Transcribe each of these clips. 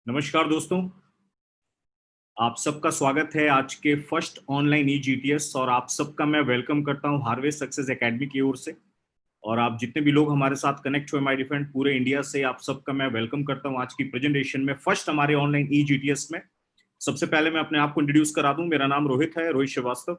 नमस्कार दोस्तों। आप सबका स्वागत है आज के फर्स्ट ऑनलाइन ई जीटीएस और आप सबका मैं वेलकम करता हूं हार्वेस्ट सक्सेस एकेडमी की ओर से। और आप जितने भी लोग हमारे साथ कनेक्ट हुए माय डिफरेंट पूरे इंडिया से, आप सबका मैं वेलकम करता हूं आज की प्रेजेंटेशन में, फर्स्ट हमारे ऑनलाइन ई जीटीएस में। सबसे पहले मैं अपने आप को इंट्रोड्यूस करा दूं। मेरा नाम रोहित है, रोहित श्रीवास्तव।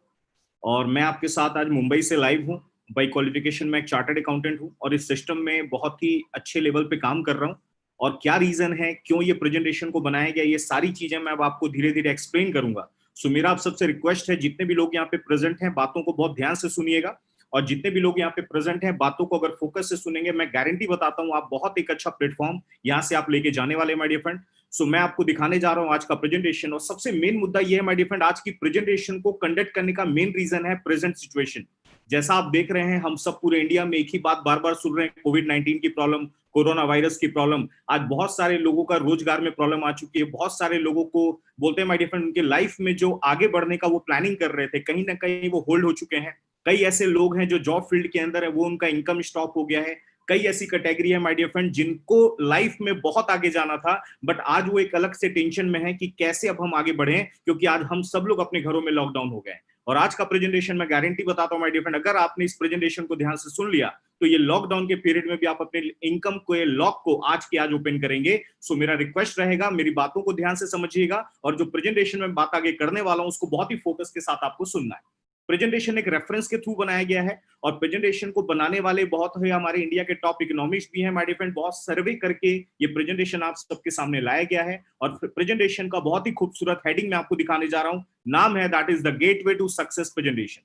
और मैं आपके साथ आज मुंबई से लाइव हूँ। बाई क्वालिफिकेशन मैं एक चार्टर्ड अकाउंटेंट हूँ और इस सिस्टम में बहुत ही अच्छे लेवल पे काम कर रहा हूँ। और क्या रीजन है, क्यों ये प्रेजेंटेशन को बनाया गया, ये सारी चीजें मैं अब आपको धीरे धीरे एक्सप्लेन करूंगा। सो मेरा आप सबसे रिक्वेस्ट है, जितने भी लोग यहाँ पे प्रेजेंट हैं बातों को बहुत ध्यान से सुनिएगा। और जितने भी लोग यहाँ पे प्रेजेंट हैं बातों को अगर फोकस से सुनेंगे, मैं गारंटी बताता हूँ आप बहुत एक अच्छा प्लेटफॉर्म यहाँ से आप लेके जाने वाले माय डियर फ्रेंड। सो मैं आपको दिखाने जा रहा हूँ आज का प्रेजेंटेशन। और सबसे मेन मुद्दा ये है माय डियर फ्रेंड, आज की प्रेजेंटेशन को कंडक्ट करने का मेन रीजन है प्रेजेंट सिचुएशन। जैसा आप देख रहे हैं, हम सब पूरे इंडिया में एक ही बात बार बार सुन रहे हैं, कोविड-19 की प्रॉब्लम, कोरोना वायरस की प्रॉब्लम। आज बहुत सारे लोगों का रोजगार में प्रॉब्लम आ चुकी है। बहुत सारे लोगों को बोलते हैं माय डियर फ्रेंड, उनके लाइफ में जो आगे बढ़ने का वो प्लानिंग कर रहे थे, कहीं ना कहीं वो होल्ड हो चुके हैं। कई ऐसे लोग हैं जो जॉब फील्ड के अंदर है, वो उनका इनकम स्टॉप हो गया है। कई ऐसी कैटेगरी है माय डियर फ्रेंड जिनको लाइफ में बहुत आगे जाना था, बट आज वो एक अलग से टेंशन में है कि कैसे अब हम आगे बढ़े, क्योंकि आज हम सब लोग अपने घरों में लॉकडाउन हो गए। और आज का प्रेजेंटेशन मैं गारंटी बताता हूं माय डियर फ्रेंड, अगर आपने इस प्रेजेंटेशन को ध्यान से सुन लिया तो ये लॉकडाउन के पीरियड में भी आप अपने इनकम को, ये लॉक को आज के आज ओपन करेंगे। सो मेरा रिक्वेस्ट रहेगा, मेरी बातों को ध्यान से समझिएगा और जो प्रेजेंटेशन में बात आगे करने वाला हूं उसको बहुत ही फोकस के साथ आपको सुनना है। प्रेजेंटेशन एक रेफरेंस के थ्रू बनाया गया है और प्रेजेंटेशन को बनाने वाले बहुत है हमारे इंडिया के टॉप इकोनॉमिस्ट भी हैं माय डियर फ्रेंड। बहुत सर्वे करके ये प्रेजेंटेशन आप सबके सामने लाया गया है और प्रेजेंटेशन का बहुत ही खूबसूरत हेडिंग मैं आपको दिखाने जा रहा हूं। नाम है that is the gateway to success presentation.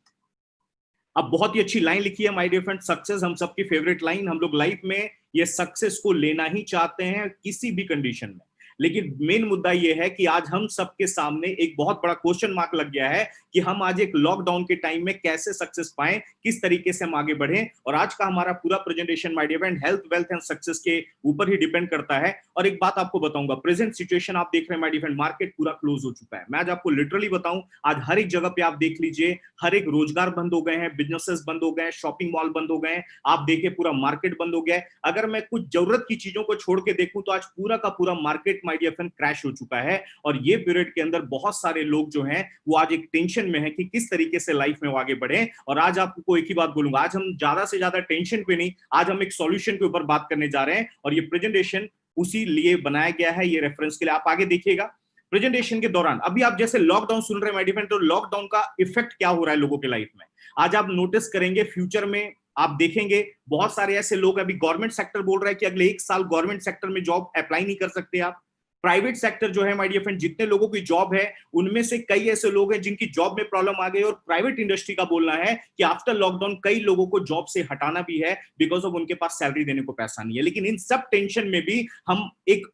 अब बहुत ही अच्छी लाइन लिखी है माय डियर फ्रेंड, सक्सेस हम सबकी फेवरेट लाइन। हम लोग लाइफ में ये सक्सेस को लेना ही चाहते हैं किसी भी कंडीशन में। लेकिन मेन मुद्दा ये है कि आज हम सबके सामने एक बहुत बड़ा क्वेश्चन मार्क लग गया है कि हम आज एक लॉकडाउन के टाइम में कैसे सक्सेस पाएं, किस तरीके से हम आगे बढ़ें। और आज का हमारा पूरा presentation my dear friend health, wealth and success के ऊपर ही डिपेंड करता है। और एक बात आपको बताऊंगा, प्रेजेंट सिचुएशन आप देख रहे हैं माय डियर फ्रेंड, मार्केट पूरा क्लोज हो चुका है। मैं आज आपको लिटरली बताऊं, आज हर एक जगह पे आप देख लीजिए, हर एक रोजगार बंद हो गए हैं, बिजनेसेस बंद हो गए हैं, शॉपिंग मॉल बंद हो गए हैं। आप देखिए पूरा मार्केट बंद हो गया है। अगर मैं कुछ जरूरत की चीजों को छोड़ के देखूं तो आज पूरा का पूरा market my dear friend crash हो चुका है। और ये पीरियड के अंदर बहुत सारे लोग जो हैं वो आज एक टेंशन में है कि किस तरीके से लाइफ में वो आगे बढ़े। और आज आपको एक ही बात बोलूंगा, आज हम ज्यादा से ज्यादा टेंशन पे नहीं, आज हम एक सॉल्यूशन के ऊपर बात करने जा रहे हैं। और ये प्रेजेंटेशन उसी लिए बनाया गया है, ये रेफरेंस के लिए। आप आगे देखिएगा प्रेजेंटेशन के दौरान, अभी आप जैसे लॉकडाउन सुन रहे हैं माय डियर फ्रेंड, तो लॉकडाउन का इफेक्ट क्या हो रहा है लोगों के लाइफ में। आज आप नोटिस करेंगे फ्यूचर में, आप देखेंगे बहुत सारे ऐसे लोग, अभी गवर्नमेंट सेक्टर बोल रहा है कि अगले एक साल गवर्नमेंट सेक्टर में जॉब अप्लाई नहीं कर सकते आप। प्राइवेट सेक्टर जो है माय डियर फ्रेंड, जितने लोगों की जॉब है उनमें से कई ऐसे लोग हैं जिनकी जॉब में प्रॉब्लम आ गई। और प्राइवेट इंडस्ट्री का बोलना है कि आफ्टर लॉकडाउन कई लोगों को जॉब से हटाना भी है, बिकॉज ऑफ उनके पास सैलरी देने को पैसा नहीं है। लेकिन इन सब टेंशन में भी हम एक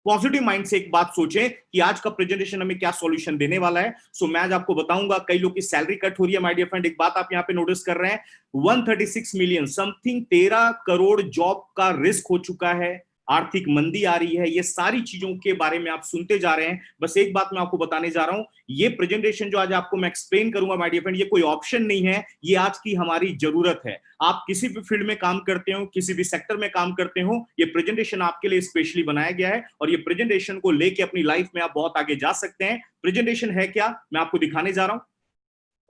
पॉजिटिव माइंड से एक बात सोचें कि आज का प्रेजेंटेशन हमें क्या सॉल्यूशन देने वाला है। सो मैं आज आपको बताऊंगा, कई लोग की सैलरी कट हो रही है माय डियर फ्रेंड। एक बात आप यहाँ पे नोटिस कर रहे हैं, 136 मिलियन समथिंग 13 करोड़ जॉब का रिस्क हो चुका है। आर्थिक मंदी आ रही है, ये सारी चीजों के बारे में आप सुनते जा रहे हैं। बस एक बात मैं आपको बताने जा रहा हूं, ये प्रेजेंटेशन जो आज आपको मैं एक्सप्लेन करूंगा माय डियर फ्रेंड, ये कोई ऑप्शन नहीं है, ये आज की हमारी जरूरत है। आप किसी भी फील्ड में काम करते हो, किसी भी सेक्टर में काम करते हो, ये प्रेजेंटेशन आपके लिए स्पेशली बनाया गया है। और ये प्रेजेंटेशन को लेके अपनी लाइफ में आप बहुत आगे जा सकते हैं। प्रेजेंटेशन है क्या, मैं आपको दिखाने जा रहा हूं,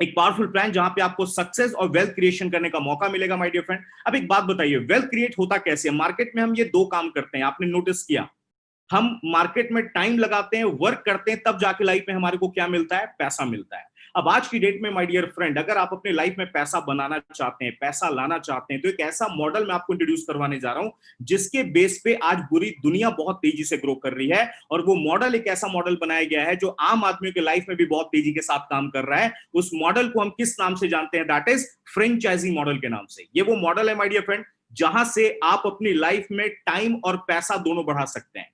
एक पावरफुल प्लान जहां पे आपको सक्सेस और वेल्थ क्रिएशन करने का मौका मिलेगा माय डियर फ्रेंड। अब एक बात बताइए, वेल्थ क्रिएट होता कैसे है। मार्केट में हम ये दो काम करते हैं, आपने नोटिस किया, हम मार्केट में टाइम लगाते हैं, वर्क करते हैं, तब जाके लाइफ में हमारे को क्या मिलता है, पैसा मिलता है। अब आज की डेट में माय डियर फ्रेंड, अगर आप अपने लाइफ में पैसा बनाना चाहते हैं, पैसा लाना चाहते हैं, तो एक ऐसा मॉडल मैं आपको इंट्रोड्यूस करवाने जा रहा हूं जिसके बेस पे आज पूरी दुनिया बहुत तेजी से ग्रो कर रही है। और वो मॉडल एक ऐसा मॉडल बनाया गया है जो आम आदमियों के लाइफ में भी बहुत तेजी के साथ काम कर रहा है। उस मॉडल को हम किस नाम से जानते हैं, दैट इज फ्रेंचाइजी मॉडल के नाम से। ये वो मॉडल है माय डियर फ्रेंड जहां से आप अपनी लाइफ में टाइम और पैसा दोनों बढ़ा सकते हैं।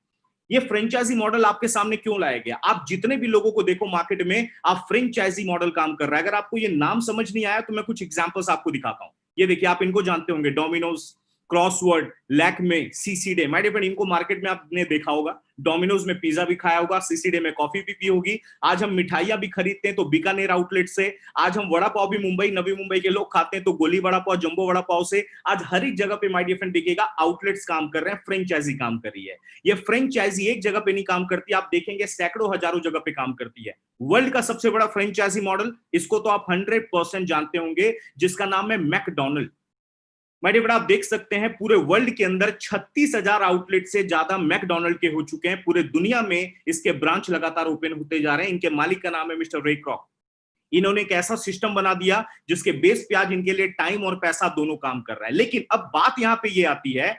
ये फ्रेंचाइजी मॉडल आपके सामने क्यों लाया गया, आप जितने भी लोगों को देखो मार्केट में, आप फ्रेंचाइजी मॉडल काम कर रहा है। अगर आपको ये नाम समझ नहीं आया तो मैं कुछ एग्जांपल्स आपको दिखाता हूं। ये देखिए, आप इनको जानते होंगे, Domino's, Crossword, Lakme, CCD, my dear friend, इनको मार्केट में आपने देखा होगा। डोमिनोज में पिज्जा भी खाया होगा, सीसीडे में कॉफी भी पी होगी। आज हम मिठाइयां भी खरीदते हैं तो बीकानेर आउटलेट से। आज हम वड़ा पाव भी मुंबई, नवी मुंबई के लोग खाते हैं तो गोली वड़ा पाव, जंबो वड़ा पाव से। आज हर एक जगह पे माय डियर फ्रेंड देखिएगा आउटलेट्स काम कर रहे हैं, फ्रेंचाइजी काम कर रही है। ये फ्रेंचाइजी एक जगह पे नहीं काम करती, आप देखेंगे सैकड़ों हजारों जगह पे काम करती है। वर्ल्ड का सबसे बड़ा फ्रेंचाइजी मॉडल, इसको तो आप 100% जानते होंगे, जिसका नाम है मैकडोनल्ड। माय डियर, आप देख सकते हैं पूरे वर्ल्ड के अंदर 36,000 आउटलेट से ज्यादा मैकडोनल्ड के हो चुके हैं। पूरे दुनिया में इसके ब्रांच लगातार ओपन होते जा रहे हैं। इनके मालिक का नाम है मिस्टर रे क्रॉक। इन्होंने एक ऐसा सिस्टम बना दिया जिसके बेस पे आज इनके लिए टाइम और पैसा दोनों काम कर रहा है। लेकिन अब बात यहां पे ये आती है,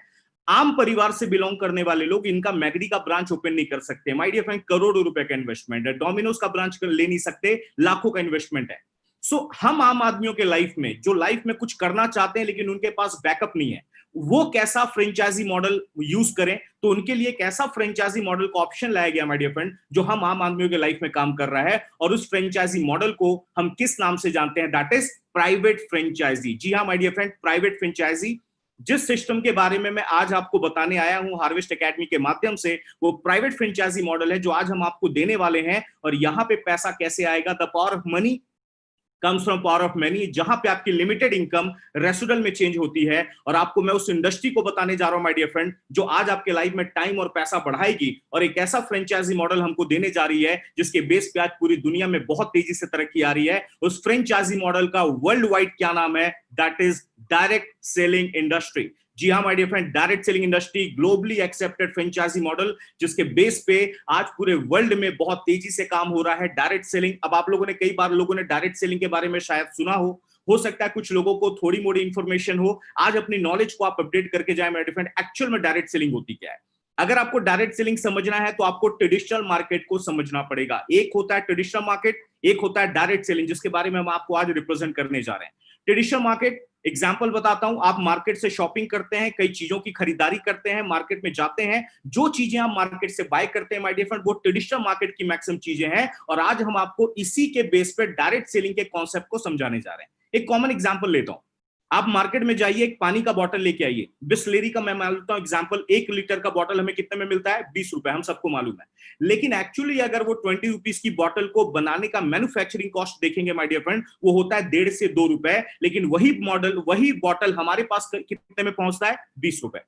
आम परिवार से बिलोंग करने वाले लोग इनका मैगडी का ब्रांच ओपन नहीं कर सकते। माय डियर फ्रेंड, करोड़ों रुपए का इन्वेस्टमेंट है। डोमिनोज का ब्रांच ले नहीं सकते, लाखों का इन्वेस्टमेंट है। हम आम आदमियों के लाइफ में, जो लाइफ में कुछ करना चाहते हैं लेकिन उनके पास बैकअप नहीं है, वो कैसा फ्रेंचाइजी मॉडल यूज करें, तो उनके लिए कैसा फ्रेंचाइजी मॉडल का ऑप्शन लाया गया माय डियर फ्रेंड, जो हम आम आदमियों के लाइफ में काम कर रहा है। और उस फ्रेंचाइजी मॉडल को हम किस नाम से जानते हैं? That is private franchise. जी हाँ my dear friend, private franchise. जिस सिस्टम के बारे में मैं आज आपको बताने आया हूं हार्वेस्ट एकेडमी के माध्यम से, वो प्राइवेट फ्रेंचाइजी मॉडल है जो आज हम आपको देने वाले हैं। और यहां पे पैसा कैसे आएगा? The power of money comes from power of money, जहां पे आपकी लिमिटेड इनकम रेसिडुअल में चेंज होती है। और आपको मैं उस इंडस्ट्री को बताने जा रहा हूं माय डियर फ्रेंड, जो आज आपके लाइफ में टाइम और पैसा बढ़ाएगी। और एक ऐसा फ्रेंचाइजी मॉडल हमको देने जा रही है जिसके बेस पे आज पूरी दुनिया में बहुत तेजी से तरक्की आ रही है। उस फ्रेंचाइजी मॉडल का वर्ल्ड वाइड क्या नाम है? That is direct selling industry. जी हाँ my dear friend, direct selling industry, globally accepted franchise model, जिसके बेस पे आज पूरे वर्ल्ड में बहुत तेजी से काम हो रहा है। डायरेक्ट सेलिंग, अब आप लोगों ने कई बार लोगों ने डायरेक्ट सेलिंग के बारे में शायद सुना हो सकता है कुछ लोगों को थोड़ी मोड़ी इंफॉर्मेशन हो। आज अपनी नॉलेज को आप अपडेट करके जाए माय डियर फ्रेंड, एक्चुअल में डायरेक्ट सेलिंग होती क्या है। अगर आपको डायरेक्ट सेलिंग समझना है तो आपको ट्रेडिशनल मार्केट को समझना पड़ेगा। एक होता है ट्रेडिशनल मार्केट, एक होता है डायरेक्ट सेलिंग, जिसके बारे में हम आपको आज रिप्रेजेंट करने जा रहे हैं। ट्रेडिशनल मार्केट, एग्जाम्पल बताता हूं, आप मार्केट से शॉपिंग करते हैं, कई चीजों की खरीदारी करते हैं, मार्केट में जाते हैं, जो चीजें आप मार्केट से बाय करते हैं माय डियर फ्रेंड, वो ट्रेडिशनल मार्केट की मैक्सिमम चीजें हैं। और आज हम आपको इसी के बेस पे डायरेक्ट सेलिंग के कॉन्सेप्ट को समझाने जा रहे हैं। एक कॉमन एग्जाम्पल लेता हूं, आप मार्केट में जाइए, एक पानी का बॉटल लेके आइए, बिस्लेरी का मैं मान लेता हूं एग्जांपल, 1 लीटर का बॉटल हमें कितने में मिलता है? 20 रुपए, हम सबको मालूम है। लेकिन एक्चुअली अगर वो 20 रुपीज की बॉटल को बनाने का मैन्युफैक्चरिंग कॉस्ट देखेंगे माय डियर फ्रेंड, वो होता है 1.5 से 2 रुपए। लेकिन वही मॉडल, वही बॉटल हमारे पास कितने में पहुंचता है? 20 रुपए।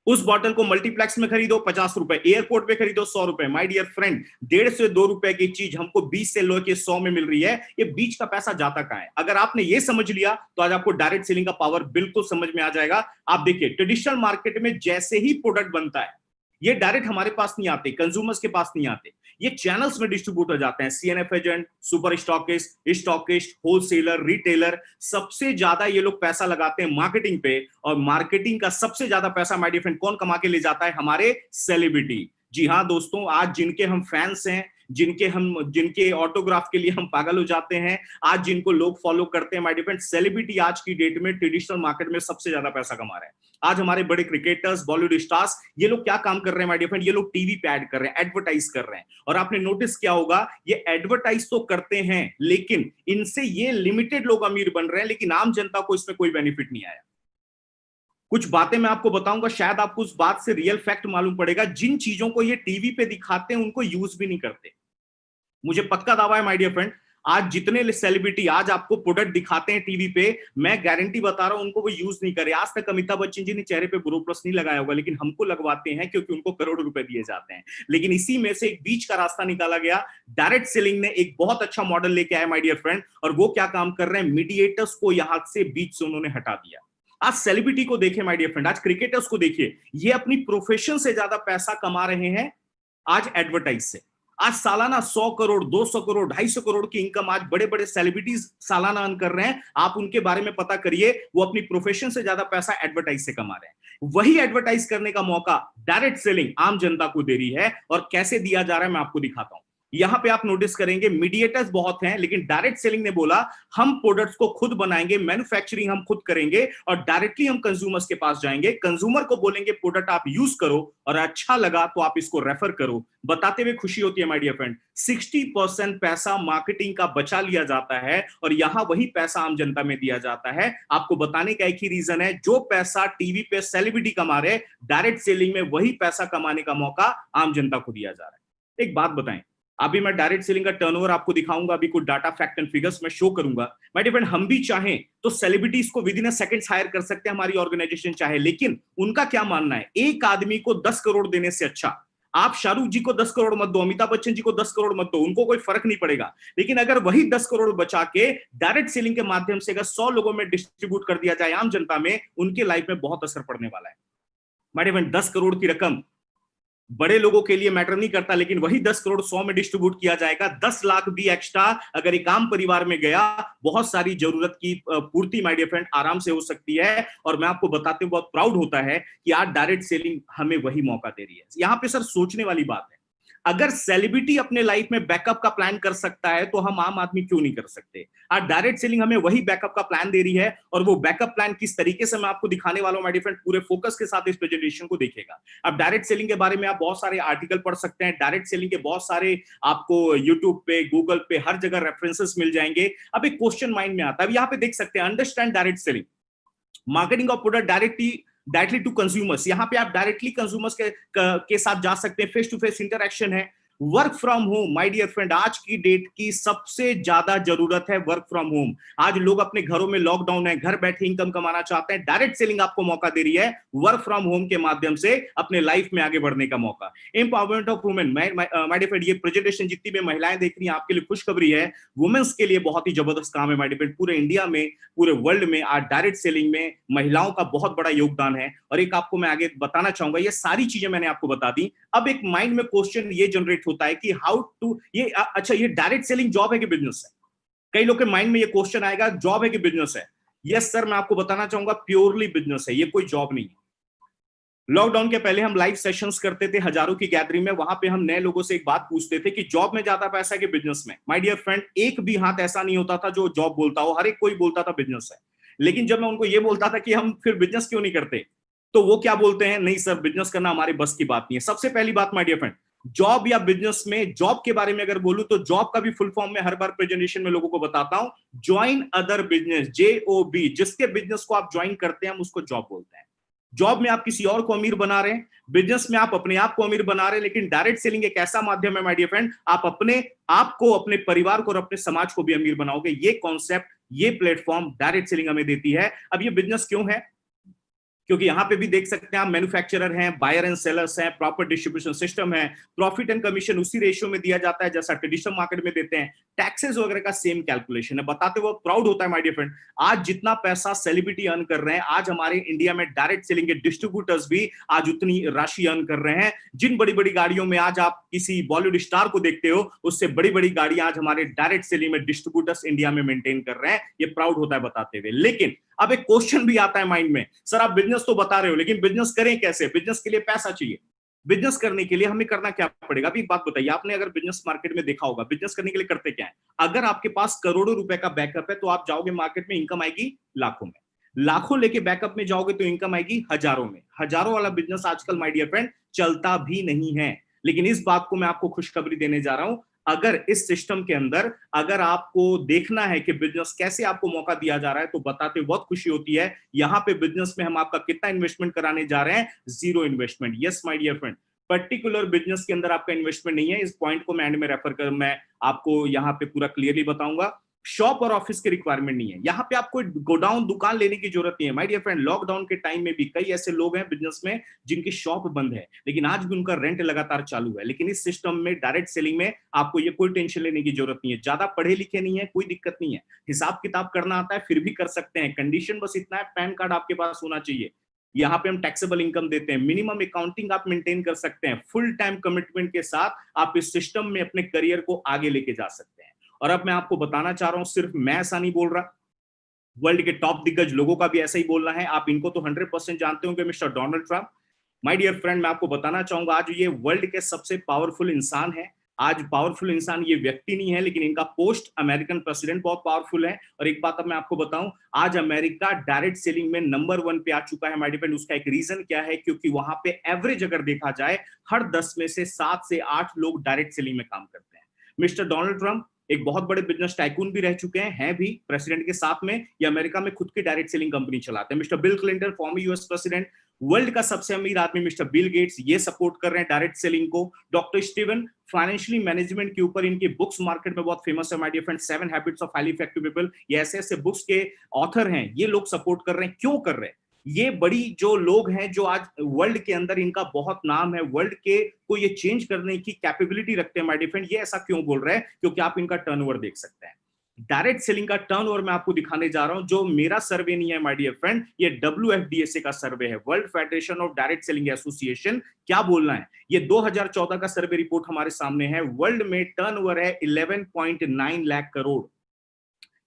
उस बॉटल को मल्टीप्लेक्स में खरीदो 50 रुपए, एयरपोर्ट पे खरीदो 100 रुपए। माय डियर फ्रेंड, 1.5 से 2 रुपए की चीज हमको 20 से लेके 100 में मिल रही है। ये बीच का पैसा जाता कहां है? अगर आपने ये समझ लिया तो आज आपको डायरेक्ट सेलिंग का पावर बिल्कुल समझ में आ जाएगा। आप देखिए, ट्रेडिशनल मार्केट में जैसे ही प्रोडक्ट बनता है, ये डायरेक्ट हमारे पास नहीं आते, कंज्यूमर्स के पास नहीं आते, ये चैनल्स में डिस्ट्रीब्यूट हो जाते हैं। CNF agent, super stockist, wholesaler, retailer, सबसे ज्यादा ये लोग पैसा लगाते हैं मार्केटिंग पे। और मार्केटिंग का सबसे ज्यादा पैसा माय डियर फ्रेंड कौन कमा के ले जाता है? हमारे सेलिब्रिटी। जी हाँ दोस्तों, आज जिनके हम फैंस हैं, जिनके ऑटोग्राफ के लिए हम पागल हो जाते हैं, आज जिनको लोग फॉलो करते हैं माय डियर फ्रेंड, सेलिब्रिटी आज की डेट में ट्रेडिशनल मार्केट में सबसे ज्यादा पैसा कमा रहे हैं। आज हमारे बड़े क्रिकेटर्स, बॉलीवुड स्टार्स, ये लोग क्या काम कर रहे हैं माय डियर फ्रेंड? ये लोग टीवी पे ऐड कर रहे हैं, एडवर्टाइज कर रहे हैं। और आपने नोटिस किया होगा, ये एडवर्टाइज तो करते हैं, लेकिन इनसे ये लिमिटेड लोग अमीर बन रहे हैं, लेकिन आम जनता को इसमें कोई बेनिफिट नहीं आया। कुछ बातें मैं आपको बताऊंगा, शायद आपको उस बात से रियल फैक्ट मालूम पड़ेगा। जिन चीजों को ये टीवी पे दिखाते हैं उनको यूज भी नहीं करते। मुझे पक्का दावा है माय डियर फ्रेंड, आज जितने सेलिब्रिटी आज आपको प्रोडक्ट दिखाते हैं टीवी पे, मैं गारंटी बता रहा हूं उनको वो यूज नहीं करे। आज तक अमिताभ बच्चन जी ने चेहरे पे ब्रो प्लस नहीं लगाया होगा, लेकिन हमको लगवाते हैं क्योंकि उनको करोड़ों रुपए दिए जाते हैं। लेकिन इसी में से एक बीच का रास्ता निकाला गया। डायरेक्ट सेलिंग ने एक बहुत अच्छा मॉडल लेके आया माय डियर फ्रेंड, और वो क्या काम कर रहे हैं? मीडिएटर्स को यहां से बीच से उन्होंने हटा दिया। आज सेलिब्रिटी को देखिए माय डियर फ्रेंड, आज क्रिकेटर्स को देखिए, ये अपनी प्रोफेशन से ज्यादा पैसा कमा रहे हैं आज एडवर्टाइज से। आज सालाना 100 करोड़, 200 करोड़, 250 करोड़ की इनकम आज बड़े बड़े सेलिब्रिटीज सालाना अर्न कर रहे हैं। आप उनके बारे में पता करिए, वो अपनी प्रोफेशन से ज्यादा पैसा एडवर्टाइज से कमा रहे हैं। वही एडवर्टाइज करने का मौका डायरेक्ट सेलिंग आम जनता को दे रही है। और कैसे दिया जा रहा है मैं आपको दिखाता हूं। यहां पे आप नोटिस करेंगे मीडिएटर्स बहुत हैं, लेकिन डायरेक्ट सेलिंग ने बोला हम प्रोडक्ट्स को खुद बनाएंगे, मैन्युफैक्चरिंग हम खुद करेंगे और डायरेक्टली हम कंज्यूमर्स के पास जाएंगे, कंज्यूमर को बोलेंगे प्रोडक्ट आप यूज करो और अच्छा लगा तो आप इसको रेफर करो। बताते हुए खुशी होती है माय डियर फ्रेंड, 60% पैसा मार्केटिंग का बचा लिया जाता है और यहां वही पैसा आम जनता में दिया जाता है। आपको बताने का एक ही रीजन है, जो पैसा टीवी पे सेलिब्रिटी कमा रहे, डायरेक्ट सेलिंग में वही पैसा कमाने का मौका आम जनता को दिया जा रहा है। एक बात बताएं, अभी मैं डायरेक्ट सेलिंग का टर्नओवर आपको दिखाऊंगा, अभी कुछ डाटा फैक्ट एंड फिगर्स में शो करूंगा। माय डियर फ्रेंड, हम भी चाहें तो सेलिब्रिटीज को within a seconds hire कर सकते हैं, हमारी ऑर्गेनाइजेशन चाहे, लेकिन उनका क्या मानना है, एक आदमी को 10 करोड़ देने से अच्छा आप शाहरुख जी को 10 करोड़ मत दो, अमिताभ बच्चन जी को 10 करोड़ मत दो, उनको कोई फर्क नहीं पड़ेगा। लेकिन अगर वही 10 करोड़ बचा के डायरेक्ट सेलिंग के माध्यम से अगर 100 लोगों में डिस्ट्रीब्यूट कर दिया जाए आम जनता में, उनके लाइफ में बहुत असर पड़ने वाला है। माय डियर फ्रेंड, 10 करोड़ की रकम बड़े लोगों के लिए मैटर नहीं करता, लेकिन वही 10 करोड़ 100 में डिस्ट्रीब्यूट किया जाएगा, 10 लाख भी एक्स्ट्रा अगर एक आम परिवार में गया, बहुत सारी जरूरत की पूर्ति माय डियर फ्रेंड आराम से हो सकती है। और मैं आपको बताते हुए बहुत प्राउड होता है कि आज डायरेक्ट सेलिंग हमें वही मौका दे रही है। यहां पे सर सोचने वाली बात है, अगर सेलिब्रिटी अपने लाइफ में बैकअप का प्लान कर सकता है तो हम आम आदमी क्यों नहीं कर सकते। आज डायरेक्ट सेलिंग हमें वही बैकअप का प्लान दे रही है, और वो बैकअप प्लान किस तरीके से मैं आपको दिखाने वाला हूं माय डियर फ्रेंड, पूरे फोकस के साथ इस प्रेजेंटेशन को देखिएगा। अब डायरेक्ट सेलिंग के बारे में आप बहुत सारे आर्टिकल पढ़ सकते हैं, डायरेक्ट सेलिंग के बहुत सारे आपको यूट्यूब पे, गूगल पे, हर जगह रेफरेंसेस मिल जाएंगे। अब एक क्वेश्चन माइंड में आता है, अब यहाँ पे देख सकते हैं, understand direct selling, marketing of product directly to consumers. यहां पे आप डायरेक्टली कंज्यूमर्स के साथ जा सकते हैं, फेस टू फेस इंटरेक्शन है। Work from home my dear friend, आज की डेट की सबसे ज्यादा जरूरत है वर्क फ्रॉम होम। आज लोग अपने घरों में, लॉकडाउन है, घर बैठे इनकम कमाना चाहते हैं, डायरेक्ट सेलिंग आपको मौका दे रही है वर्क फ्रॉम होम के माध्यम से अपने लाइफ में आगे बढ़ने का मौका। Empowerment of women, my dear friend, ये प्रेजेंटेशन जितनी भी महिलाएं देख रही हैं आपके लिए खुशखबरी है, वुमेन्स के लिए बहुत ही जबरदस्त काम है माय डियर फ्रेंड। पूरे इंडिया में, पूरे वर्ल्ड में आज डायरेक्ट सेलिंग में महिलाओं का बहुत बड़ा योगदान है। और एक आपको मैं आगे बताना चाहूंगा, ये सारी चीजें मैंने आपको बता दी। अब एक माइंड में क्वेश्चन ये जनरेट होता है कि हाउ टू, ये अच्छा, ये डायरेक्ट सेलिंग जॉब है कि बिजनेस है। कई लोग के माइंड में ये क्वेश्चन आएगा, जॉब है कि बिजनेस है। यस सर, मैं आपको बताना चाहूंगा प्योरली बिजनेस है, ये कोई जॉब नहीं है। लॉकडाउन के पहले हम लाइव सेशंस करते थे हजारों की गैदरिंग में, वहां पे हम नए लोगों से एक बात पूछते थे कि जॉब में ज्यादा पैसा है कि बिजनेस में। माय डियर फ्रेंड, एक भी हाथ ऐसा नहीं होता था जो जॉब बोलता हो, हर एक कोई बोलता था बिजनेस है। लेकिन जब मैं उनको ये बोलता था कि हम फिर बिजनेस क्यों नहीं करते, तो वो क्या बोलते हैं, नहीं सर बिजनेस करना हमारे बस की बात नहीं है। सबसे पहली बात माय डियर फ्रेंड, जॉब या बिजनेस में, जॉब के बारे में अगर बोलूं तो जॉब का भी फुल फॉर्म में हर बार प्रेजेंटेशन में लोगों को बताता हूं, ज्वाइन अदर बिजनेस, JOB। जिसके बिजनेस को आप ज्वाइन करते हैं हम उसको जॉब बोलते हैं। जॉब में आप किसी और को अमीर बना रहे हैं, बिजनेस में आप अपने आप को अमीर बना रहे हैं। लेकिन डायरेक्ट सेलिंग एक ऐसा माध्यम है माय डियर फ्रेंड, आप अपने आप को, अपने परिवार को और अपने समाज को भी अमीर बनाओगे। ये कॉन्सेप्ट, ये प्लेटफॉर्म डायरेक्ट सेलिंग हमें देती है। अब ये बिजनेस क्यों है, क्योंकि यहां पे भी देख सकते हैं आप, मैन्युफैक्चरर हैं, बायर एंड सेलर्स हैं, प्रॉपर डिस्ट्रीब्यूशन सिस्टम है, प्रॉफिट एंड कमीशन उसी रेशियो में दिया जाता है जैसा ट्रेडिशनल मार्केट में देते हैं, टैक्सेस वगैरह का सेम कैलकुलेशन है। बताते हुए प्राउड होता है माय डियर फ्रेंड, आज जितना पैसा सेलिब्रिटी अर्न कर रहे हैं, आज हमारे इंडिया में डायरेक्ट सेलिंग के डिस्ट्रीब्यूटर्स भी आज उतनी राशि अर्न कर रहे हैं। जिन बड़ी बड़ी गाड़ियों में आज आप किसी बॉलीवुड स्टार को देखते हो, उससे बड़ी बड़ी गाड़ियां आज हमारे डायरेक्ट सेलिंग में डिस्ट्रीब्यूटर्स इंडिया में मेंटेन कर रहे हैं। ये प्राउड होता है बताते हुए। लेकिन अब एक क्वेश्चन भी आता है माइंड में, सर आप बिजनेस तो बता रहे हो, लेकिन बिजनेस करें कैसे, बिजनेस के लिए पैसा चाहिए। बिजनेस करने के लिए हमें करना क्या पड़ेगा। अभी एक बात बताइए, आपने अगर बिजनेस मार्केट में देखा होगा, बिजनेस करने के लिए करते क्या है, अगर आपके पास करोड़ों रुपए का बैकअप है तो आप जाओगे मार्केट में, इनकम आएगी लाखों में। लाखों लेके बैकअप में जाओगे तो इनकम आएगी हजारों में। हजारों वाला बिजनेस आजकल माय डियर फ्रेंड चलता भी नहीं है। लेकिन इस बात को मैं आपको खुशखबरी देने जा रहा हूं, अगर इस सिस्टम के अंदर अगर आपको देखना है कि बिजनेस कैसे आपको मौका दिया जा रहा है, तो बताते बहुत खुशी होती है। यहां पे बिजनेस में हम आपका कितना इन्वेस्टमेंट कराने जा रहे हैं, 0 investment. Yes my dear friend, particular business के अंदर आपका इन्वेस्टमेंट नहीं है। इस पॉइंट को मैं एंड में रेफर कर, मैं आपको यहां पे पूरा क्लियरली बताऊंगा। शॉप और ऑफिस की रिक्वायरमेंट नहीं है, यहां पे आपको गोडाउन, दुकान लेने की जरूरत नहीं है माय डियर फ्रेंड। लॉकडाउन के टाइम में भी कई ऐसे लोग हैं बिजनेस में जिनकी शॉप बंद है, लेकिन आज भी उनका रेंट लगातार चालू है। लेकिन इस सिस्टम में, डायरेक्ट सेलिंग में, आपको ये कोई टेंशन लेने की जरूरत नहीं है। ज्यादा पढ़े लिखे नहीं है, कोई दिक्कत नहीं है, हिसाब किताब करना आता है फिर भी कर सकते हैं। कंडीशन बस इतना है, पैन कार्ड आपके पास होना चाहिए। यहाँ पे हम टैक्सेबल इनकम देते हैं, मिनिमम अकाउंटिंग आप मेंटेन कर सकते हैं, फुल टाइम कमिटमेंट के साथ आप इस सिस्टम में अपने करियर को आगे लेके जा सकते हैं। और अब मैं आपको बताना चाह रहा हूं, सिर्फ मैं ऐसा नहीं बोल रहा, वर्ल्ड के टॉप दिग्गज लोगों का भी ऐसा ही बोलना है। आप इनको तो 100% जानते होंगे, mister Donald Trump. My dear friend, मैं आपको बताना चाहूंगा, आज ये वर्ल्ड के सबसे पावरफुल इंसान है। आज पावरफुल इंसान ये व्यक्ति नहीं है, लेकिन इनका पोस्ट अमेरिकन प्रेसिडेंट बहुत पावरफुल है। और एक बात अब मैं आपको बताऊं, आज अमेरिका डायरेक्ट सेलिंग में नंबर 1 पे आ चुका है माय डिफरेंड। उसका एक रीजन क्या है, क्योंकि वहां पे एवरेज अगर देखा जाए, हर 10 में से 7 से 8 लोग डायरेक्ट सेलिंग में काम करते हैं। मिस्टर डोनाल्ड ट्रंप एक बहुत बड़े बिजनेस टाइकून भी रह चुके हैं भी प्रेसिडेंट के साथ में। ये अमेरिका में खुद की डायरेक्ट सेलिंग कंपनी चलाते हैं। Mister Bill Clinton, former US president, world का सबसे अमीर आदमी मिस्टर बिल गेट्स, ये सपोर्ट कर रहे हैं डायरेक्ट सेलिंग को। डॉक्टर स्टीवन फाइनेंशियली मैनेजमेंट के ऊपर इनकी बुक्स मार्केट में बहुत फेमस है my dear friend, 7 habits of highly effective people. ये ऐसे ऐसे बुक्स के ऑथर हैं, ये लोग सपोर्ट कर रहे हैं। क्यों कर रहे हैं? ये बड़ी जो लोग हैं जो आज वर्ल्ड के अंदर इनका बहुत नाम है, वर्ल्ड के को ये चेंज करने की कैपेबिलिटी रखते हैं माय डियर फ्रेंड, ये ऐसा क्यों बोल रहे हैं? क्योंकि आप इनका टर्नओवर देख सकते हैं। डायरेक्ट सेलिंग का टर्नओवर मैं आपको दिखाने जा रहा हूं, जो मेरा सर्वे नहीं है माय डियर फ्रेंड, ये WFDSA का सर्वे है, world federation of direct selling association. क्या बोलना है, ये 2014 का सर्वे रिपोर्ट हमारे सामने है। वर्ल्ड में टर्नओवर है 11.9 लाख करोड़।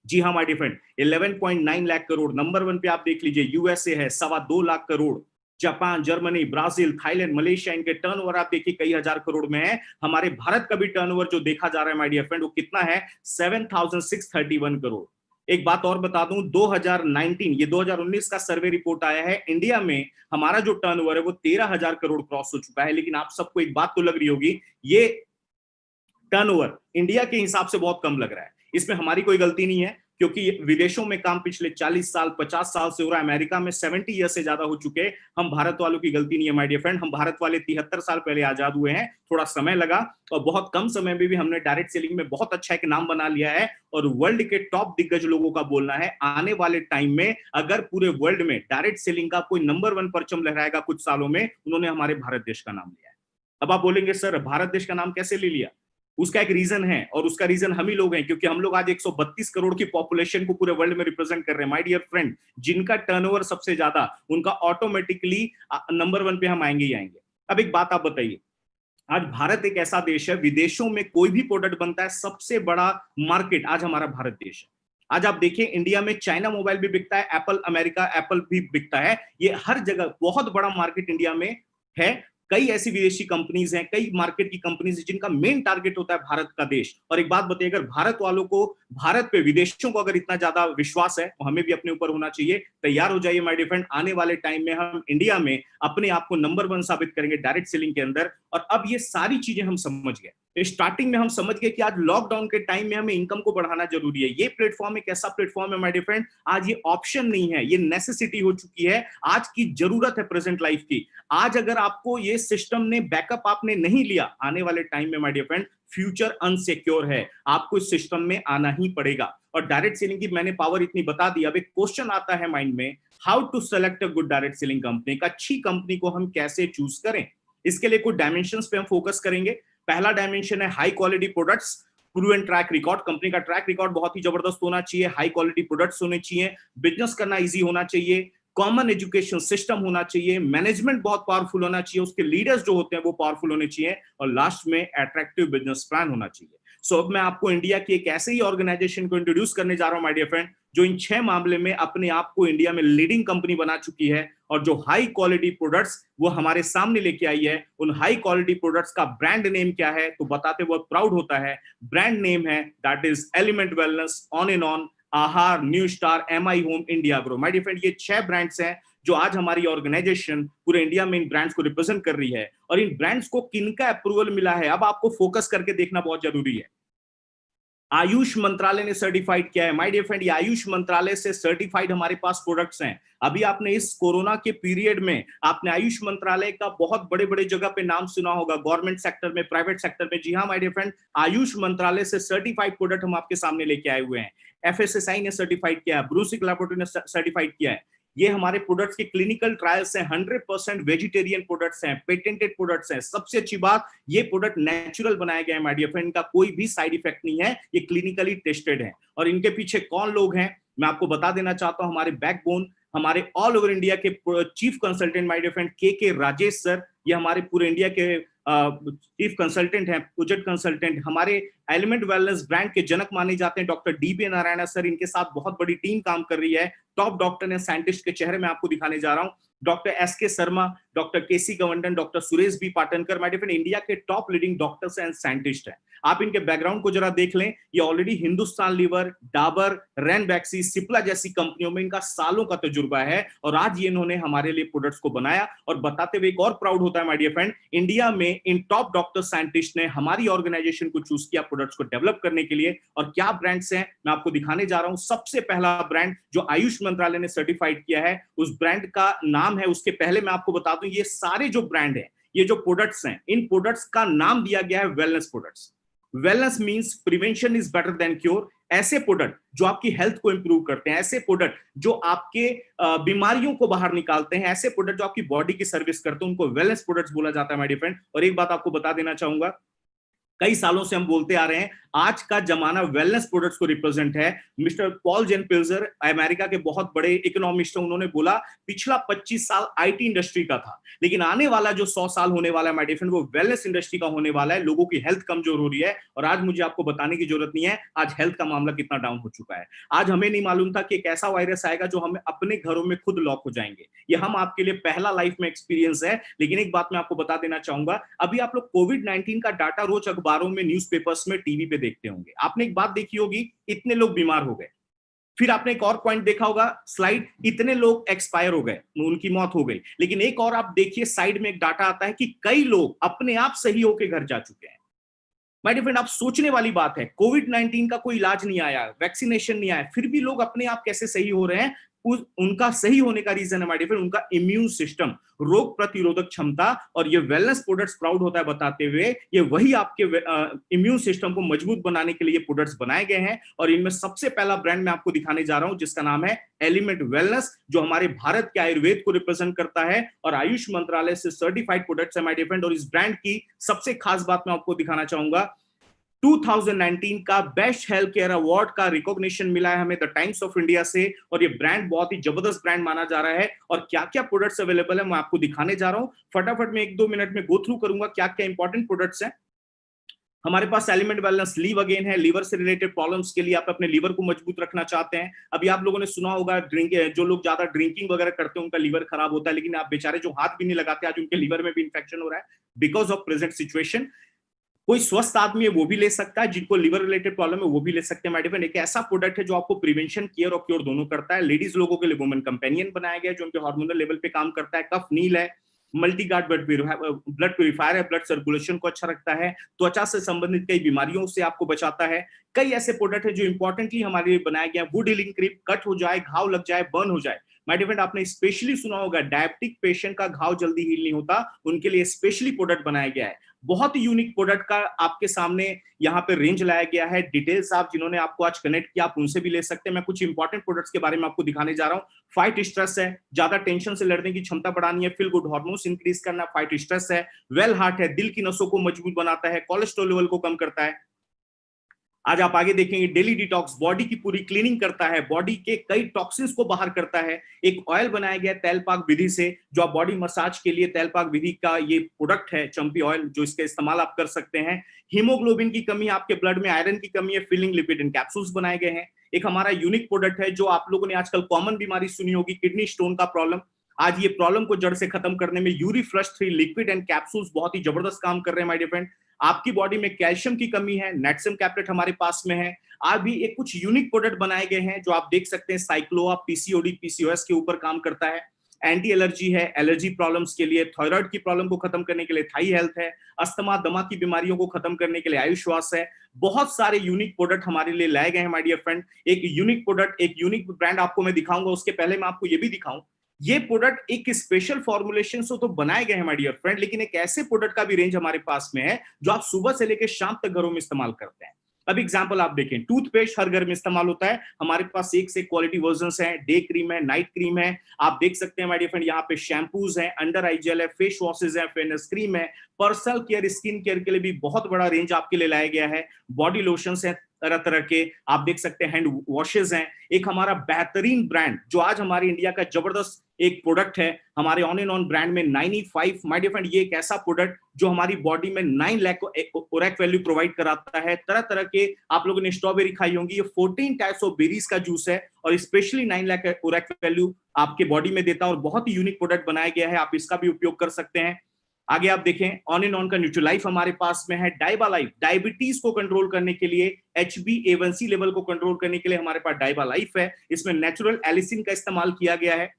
जी हाँ my dear friend, 11.9 lakh crore. Number 1 पे आप देख लीजिए यूएसए है 2.25 lakh crore. Japan, Germany, Brazil, Thailand, Malaysia, इनके टर्नओवर आप देखिए कई हजार करोड़ में है। हमारे भारत का भी टर्नओवर जो देखा जा रहा है माय डियर फ्रेंड, वो कितना है? 7,631 करोड़। एक बात और बता दूं, 2019 ये 2019 का सर्वे रिपोर्ट आया है, इंडिया में हमारा जो टर्नओवर है वो 13,000 करोड़ क्रॉस हो चुका है। लेकिन आप सबको एक बात तो लग रही होगी, ये टर्नओवर इंडिया के हिसाब से बहुत कम लग रहा है। इसमें हमारी कोई गलती नहीं है, क्योंकि विदेशों में काम पिछले 40 साल 50 साल से हो रहा है, अमेरिका में 70 ईयर से ज्यादा हो चुके। हम भारत वालों की गलती नहीं है माय डियर फ्रेंड। हम भारत वाले 73 साल पहले आजाद हुए हैं, थोड़ा समय लगा, और बहुत कम समय में भी हमने डायरेक्ट सेलिंग में बहुत अच्छा एक नाम बना लिया है। और वर्ल्ड के टॉप दिग्गज लोगों का बोलना है, आने वाले टाइम में अगर पूरे वर्ल्ड में डायरेक्ट सेलिंग का कोई नंबर 1 परचम लहराएगा कुछ सालों में, उन्होंने हमारे भारत देश का नाम लिया है। अब आप बोलेंगे सर भारत देश का नाम कैसे ले लिया? उसका एक रीजन है, और उसका रीजन हम ही लोग हैं, क्योंकि हम लोग आज 132 करोड़ की पॉपुलेशन को पूरे वर्ल्ड में रिप्रेजेंट कर रहे हैं माय डियर फ्रेंड। जिनका टर्नओवर सबसे ज्यादा, उनका ऑटोमेटिकली नंबर 1 पे हम आएंगे ही आएंगे। अब एक बात आप बताइए, आज भारत एक ऐसा देश है, विदेशों में कोई भी प्रोडक्ट बनता है, सबसे बड़ा मार्केट आज हमारा भारत देश है। आज आप देखिए, इंडिया में चाइना मोबाइल भी बिकता है, एप्पल अमेरिका एप्पल भी बिकता है। ये हर जगह बहुत बड़ा मार्केट इंडिया में है। कई ऐसी विदेशी कंपनीज हैं, कई मार्केट की कंपनीज जिनका मेन टारगेट होता है भारत का देश। और एक बात बताइए, अगर भारत वालों को भारत पे, विदेशों को अगर इतना ज्यादा विश्वास है, तो हमें भी अपने ऊपर होना चाहिए। तैयार हो जाइए माय डियर फ्रेंड, आने वाले टाइम में हम इंडिया में अपने आप को नंबर 1 साबित करेंगे डायरेक्ट सेलिंग के अंदर। और अब ये सारी चीजें हम समझ गए, स्टार्टिंग में हम समझ गए कि आज लॉकडाउन के टाइम में हमें इनकम को बढ़ाना जरूरी है। ये प्लेटफॉर्म एक ऐसा प्लेटफॉर्म है माय डियर फ्रेंड, आज ये ऑप्शन नहीं है, ये नेसेसिटी हो चुकी है, आज की जरूरत है प्रेजेंट लाइफ की। आज अगर आपको ये सिस्टम ने बैकअप आपने नहीं लिया, आने वाले टाइम में my dear friend future unsecure है, आपको इस सिस्टम में आना ही पड़ेगा। और डायरेक्ट सेलिंग की मैंने पावर इतनी बता दी। अब एक क्वेश्चन आता है माइंड में, how to select a good direct selling company. एक अच्छी कंपनी को हम कैसे चूज करें? इसके लिए कुछ डायमेंशंस पे हम फोकस करेंगे। पहला डायमेंशन है high quality products, proven track record. Company का ट्रैक रिकॉर्ड बहुत ही जबरदस्त होना चाहिए, हाई क्वालिटी प्रोडक्ट्स होने चाहिए, बिजनेस करना इजी होना चाहिए, कॉमन एजुकेशन सिस्टम होना चाहिए, मैनेजमेंट बहुत पावरफुल होना चाहिए, उसके लीडर्स जो होते हैं वो पावरफुल होने चाहिए, और लास्ट में अट्रैक्टिव बिजनेस प्लान होना चाहिए। सो अब मैं आपको इंडिया की एक ऐसे ही ऑर्गेनाइजेशन को इंट्रोड्यूस करने जा रहा हूं माय डियर फ्रेंड, जो इन 6 मामले में अपने आप को इंडिया में लीडिंग कंपनी बना चुकी है, और जो हाई क्वालिटी प्रोडक्ट्स वो हमारे सामने लेके आई है। उन हाई क्वालिटी प्रोडक्ट्स का ब्रांड नेम क्या है, तो बताते बहुत प्राउड होता है। ब्रांड नेम है that is element wellness, on and on, Aahaar, new star, MI home, India grow. My dear friend, ये 6 ब्रांड्स हैं जो आज हमारी ऑर्गेनाइजेशन पूरे इंडिया में इन ब्रांड्स को रिप्रेजेंट कर रही है। और इन ब्रांड्स को किनका अप्रूवल मिला है, अब आपको फोकस करके देखना बहुत जरूरी है। आयुष मंत्रालय ने सर्टिफाइड किया है माय डियर फ्रेंड, ये आयुष मंत्रालय से सर्टिफाइड हमारे पास प्रोडक्ट्स हैं। अभी आपने इस कोरोना के पीरियड में आपने आयुष मंत्रालय का बहुत बड़े बड़े जगह पे नाम सुना होगा, गवर्नमेंट सेक्टर में, प्राइवेट सेक्टर में। जी हाँ माय डियर फ्रेंड, आयुष मंत्रालय से सर्टिफाइड प्रोडक्ट हम आपके सामने लेके आए हुए हैं। FSSAI ने सर्टिफाइड किया है, ब्रूसिक लैबोरेटरी ने सर्टिफाइड किया है। ये हमारे प्रोडक्ट्स के क्लिनिकल ट्रायल्स हैं, 100% वेजिटेरियन प्रोडक्ट्स हैं, पेटेंटेड प्रोडक्ट्स हैं। सबसे अच्छी बात, ये प्रोडक्ट नेचुरल बनाए गए हैं माय डियर फ्रेंड, इनका कोई भी साइड इफेक्ट नहीं है, ये क्लिनिकली टेस्टेड है। और इनके पीछे कौन लोग हैं मैं आपको बता देना चाहता हूं। हमारे बैकबोन, हमारे ऑल ओवर इंडिया के chief consultant my dear friend K Rajesh sir, ये हमारे पूरे इंडिया के चीफ कंसल्टेंट हैं, प्रोजेक्ट कंसल्टेंट। हमारे एलिमेंट वेलनेस ब्रांड के जनक माने जाते हैं डॉक्टर DB नारायण सर, इनके साथ बहुत बड़ी टीम काम कर रही है। टॉप डॉक्टर ने, साइंटिस्ट के चेहरे में आपको दिखाने जा रहा हूं, doctor SK Sharma, doctor K C Gawandan, doctor Suresh B Patankar, my dear friend, India के top leading doctors and scientist हैं। आप इनके बैकग्राउंड को जरा देख लें, ये ऑलरेडी हिंदुस्तान लीवर, डाबर, रैनबैक्सी, सिप्ला जैसी कंपनियों में इनका सालों का तजुर्बा है, और आज ये इन्होंने हमारे लिए प्रोडक्ट्स को बनाया। और बताते हुए एक और प्राउड होता है माय डियर फ्रेंड, इंडिया में इन टॉप डॉक्टर साइंटिस्ट ने हमारी ऑर्गेनाइजेशन को चूज किया प्रोडक्ट्स को डेवलप करने के लिए। और क्या ब्रांड्स हैं मैं आपको दिखाने जा रहा हूं। सबसे पहला ब्रांड जो आयुष मंत्रालय ने सर्टिफाइड किया है, उस ब्रांड का नाम है, उसके पहले मैं आपको बता दूं, ये सारे जो ब्रांड हैं, ये जो प्रोडक्ट्स हैं, इन प्रोडक्ट्स का नाम दिया गया है wellness products. Wellness means prevention is better than cure. ऐसे प्रोडक्ट जो आपकी हेल्थ को इंप्रूव करते हैं, ऐसे प्रोडक्ट जो आपके बीमारियों को बाहर निकालते हैं, ऐसे प्रोडक्ट जो आपकी बॉडी की सर्विस करते हैं, उनको वेलनेस प्रोडक्ट्स बोला जाता है माय डियर फ्रेंड। और एक बात आपको बता देना चाहूंगा, कई सालों से हम बोलते आ रहे हैं, आज का जमाना वेलनेस प्रोडक्ट्स को रिप्रेजेंट है। मिस्टर पॉल जेन पिल्जर अमेरिका के बहुत बड़े इकोनॉमिस्ट हैं, उन्होंने बोला पिछला 25 साल आईटी इंडस्ट्री का था, लेकिन आने वाला जो 100 साल होने वाला है माय डियर फ्रेंड, वो वेलनेस इंडस्ट्री का होने वाला है। लोगों की हेल्थ कमजोर हो रही है, और आज मुझे आपको बताने की जरूरत नहीं है आज हेल्थ का मामला कितना डाउन हो चुका है। आज हमें नहीं मालूम था कि एक ऐसा वायरस आएगा जो हमें अपने घरों में खुद लॉक हो जाएंगे। ये हम आपके लिए पहला लाइफ में एक्सपीरियंस है। लेकिन एक बात मैं आपको बता देना चाहूंगा, अभी आप लोग कोविड-19 का डाटा रोज अखबारों में, न्यूज़पेपर्स में, टीवी पे देखते होंगे। आपने एक बात देखी होगी, इतने लोग बीमार हो गए। फिर आपने एक और पॉइंट देखा होगा स्लाइड, इतने लोग एक्सपायर हो गए, उनकी मौत हो गई। लेकिन एक और आप देखिए साइड में एक डाटा आता है कि कई लोग अपने आप सही होकर घर जा चुके हैं। माय डियर फ्रेंड, आप सोचने वाली बात है, कोविड-19 का कोई इलाज नहीं आया, वैक्सीनेशन नहीं आया, फिर भी लोग अपने आप कैसे सही हो रहे हैं। उनका सही होने का रीजन है माय डियर फ्रेंड, उनका इम्यून सिस्टम, रोग प्रतिरोधक क्षमता। और ये वेलनेस प्रोडक्ट्स प्राउड होता है बताते हुए, ये वही आपके इम्यून सिस्टम को मजबूत बनाने के लिए प्रोडक्ट्स बनाए गए हैं। और इनमें सबसे पहला ब्रांड मैं आपको दिखाने जा रहा हूं, जिसका नाम है एलिमेंट वेलनेस, जो हमारे भारत के आयुर्वेद को रिप्रेजेंट करता है और आयुष मंत्रालय से सर्टिफाइड प्रोडक्ट्स है माय डियर फ्रेंड। और इस ब्रांड की सबसे खास बात मैं आपको दिखाना चाहूंगा, 2019 का बेस्ट हेल्थ केयर अवार्ड का रिकॉग्निशन मिला है हमें द टाइम्स ऑफ इंडिया से। और ये ब्रांड बहुत ही जबरदस्त ब्रांड माना जा रहा है। और क्या क्या प्रोडक्ट्स अवेलेबल है मैं आपको दिखाने जा रहा हूं। फटाफट में 1-2 मिनट में गो थ्रू करूंगा क्या क्या इंपॉर्टेंट प्रोडक्ट्स हैं हमारे पास। एलिमेंट वेलनेस लीव अगेन है, लीवर से रिलेटेड प्रॉब्लम्स के लिए, आप अपने लीवर को मजबूत रखना चाहते हैं। अभी आप लोगों ने सुना होगा जो लोग ज्यादा ड्रिंकिंग वगैरह करते हैं उनका लीवर खराब होता है, लेकिन आप बेचारे जो हाथ भी नहीं लगाते, आज उनके लीवर में भी इंफेक्शन हो रहा है बिकॉज ऑफ प्रेजेंट सिचुएशन। कोई स्वस्थ आदमी है वो भी ले सकता है, जिनको लिवर रिलेटेड प्रॉब्लम है वो भी ले सकते हैं माय डियर फ्रेंड। एक ऐसा प्रोडक्ट है जो आपको प्रिवेंशन, केयर और क्योर दोनों करता है। लेडीज लोगों के लिए वुमेन कंपेनियन बनाया गया है जो उनके हार्मोनल लेवल पे काम करता है। कफ नील है, मल्टी गार्ड ब्लड प्यूरिफायर है, ब्लड सर्कुलेशन को अच्छा रखता है, त्वचा से संबंधित कई बीमारियों से आपको बचाता है। कई ऐसे प्रोडक्ट है जो इंपॉर्टेंटली हमारे लिए बनाया गया है। वुड हीलिंग क्रीम, कट हो जाए, घाव लग जाए, बर्न हो जाए, माय डियर फ्रेंड आपने स्पेशली सुना होगा डायबिटिक पेशेंट का घाव जल्दी हील नहीं होता, उनके लिए स्पेशली प्रोडक्ट बनाया गया है। बहुत ही यूनिक प्रोडक्ट का आपके सामने यहाँ पे रेंज लाया गया है। डिटेल्स आप जिन्होंने आपको आज कनेक्ट किया आप उनसे भी ले सकते हैं। मैं कुछ इंपॉर्टेंट प्रोडक्ट्स के बारे में आपको दिखाने जा रहा हूँ। फाइट स्ट्रेस है, ज्यादा टेंशन से लड़ने की क्षमता बढ़ानी है, फील गुड हार्मोन्स इंक्रीज करना, फाइट स्ट्रेस है। वेल हार्ट है, दिल की नसों को मजबूत बनाता है, कोलेस्ट्रॉल लेवल को कम करता है। आज आप आगे देखेंगे डेली डिटॉक्स, बॉडी की पूरी क्लीनिंग करता है, बॉडी के कई टॉक्सिन्स को बाहर करता है। एक ऑयल बनाया गया तैलपाक विधि से, जो आप बॉडी मसाज के लिए तैलपाक विधि का ये प्रोडक्ट है चंपी ऑयल, जो इसका इस्तेमाल आप कर सकते हैं। हीमोग्लोबिन की कमी, आपके ब्लड में आयरन की कमी है, फिलिंग लिपिड इन कैप्सूल्स बनाए गए हैं। एक हमारा यूनिक प्रोडक्ट है जो आप लोगों ने आजकल कॉमन बीमारी सुनी होगी, किडनी स्टोन का प्रॉब्लम। आज ये प्रॉब्लम को जड़ से खत्म करने में Yuri flush 3 liquid and capsules बहुत ही जबरदस्त काम कर रहे हैं माय डियर फ्रेंड। आपकी बॉडी में कैल्शियम की कमी है, नेटसम कैप्लेट हमारे पास में है। आज भी एक कुछ यूनिक प्रोडक्ट बनाए गए हैं जो आप देख सकते हैं। साइक्लोआ पीसीओडी पीसीओएस के ऊपर काम करता है। एंटी एलर्जी है, एलर्जी प्रॉब्लम्स के लिए, थायराइड की प्रॉब्लम को खत्म करने के लिए थाई हेल्थ है, अस्थमा दमा की बीमारियों को खत्म करने के लिए आयुश्वास है। बहुत सारे यूनिक प्रोडक्ट हमारे लिए लाए गए हैं माय डियर फ्रेंड। एक यूनिक प्रोडक्ट, एक यूनिक ब्रांड आपको मैं दिखाऊंगा, उसके पहले मैं आपको ये भी दिखाऊं, ये प्रोडक्ट एक स्पेशल फॉर्मुलेशन से तो बनाए गए हैं माय डियर फ्रेंड, लेकिन एक ऐसे प्रोडक्ट का भी रेंज हमारे पास में है जो आप सुबह से लेकर शाम तक घरों में इस्तेमाल करते हैं। अब एग्जांपल आप देखें, टूथपेस्ट हर घर में इस्तेमाल होता है, हमारे पास एक से क्वालिटी वर्जन्स हैं, डे क्रीम है, नाइट क्रीम है। आप देख सकते हैं माय डियर फ्रेंड, यहाँ पे शैम्पूज हैं, अंडर आई जेल है, फेस वॉशेज है, फेयरनेस क्रीम है। पर्सनल केयर, स्किन केयर के लिए भी बहुत बड़ा रेंज आपके लिए लाया गया है। बॉडी लोशंस हैं, तरह तरह के आप देख सकते हैं हैंड वॉशेज हैं। एक हमारा बेहतरीन ब्रांड जो आज हमारे इंडिया का जबरदस्त एक प्रोडक्ट है हमारे ऑन एंड ऑन ब्रांड में 9E5 माय डियर फ्रेंड, ये एक ऐसा प्रोडक्ट जो हमारी बॉडी में 9 लाख ओरेक वैल्यू प्रोवाइड कराता है। तरह तरह के आप लोगों ने स्ट्रॉबेरी खाई होंगी, ये 14 टाइप्स ऑफ बेरीज का जूस है और स्पेशली 9 लाख ओरेक वैल्यू आपके बॉडी में देता है और बहुत ही यूनिक प्रोडक्ट बनाया गया है, आप इसका भी उपयोग कर सकते हैं। आगे आप देखें ऑन एंड ऑन का न्यूट्रीलाइफ हमारे पास में है। डाइबा लाइफ डायबिटीज को कंट्रोल करने के लिए, HbA1c लेवल को कंट्रोल करने के लिए हमारे पास डाइबा लाइफ है, इसमें नेचुरल एलिसिन का इस्तेमाल किया गया है।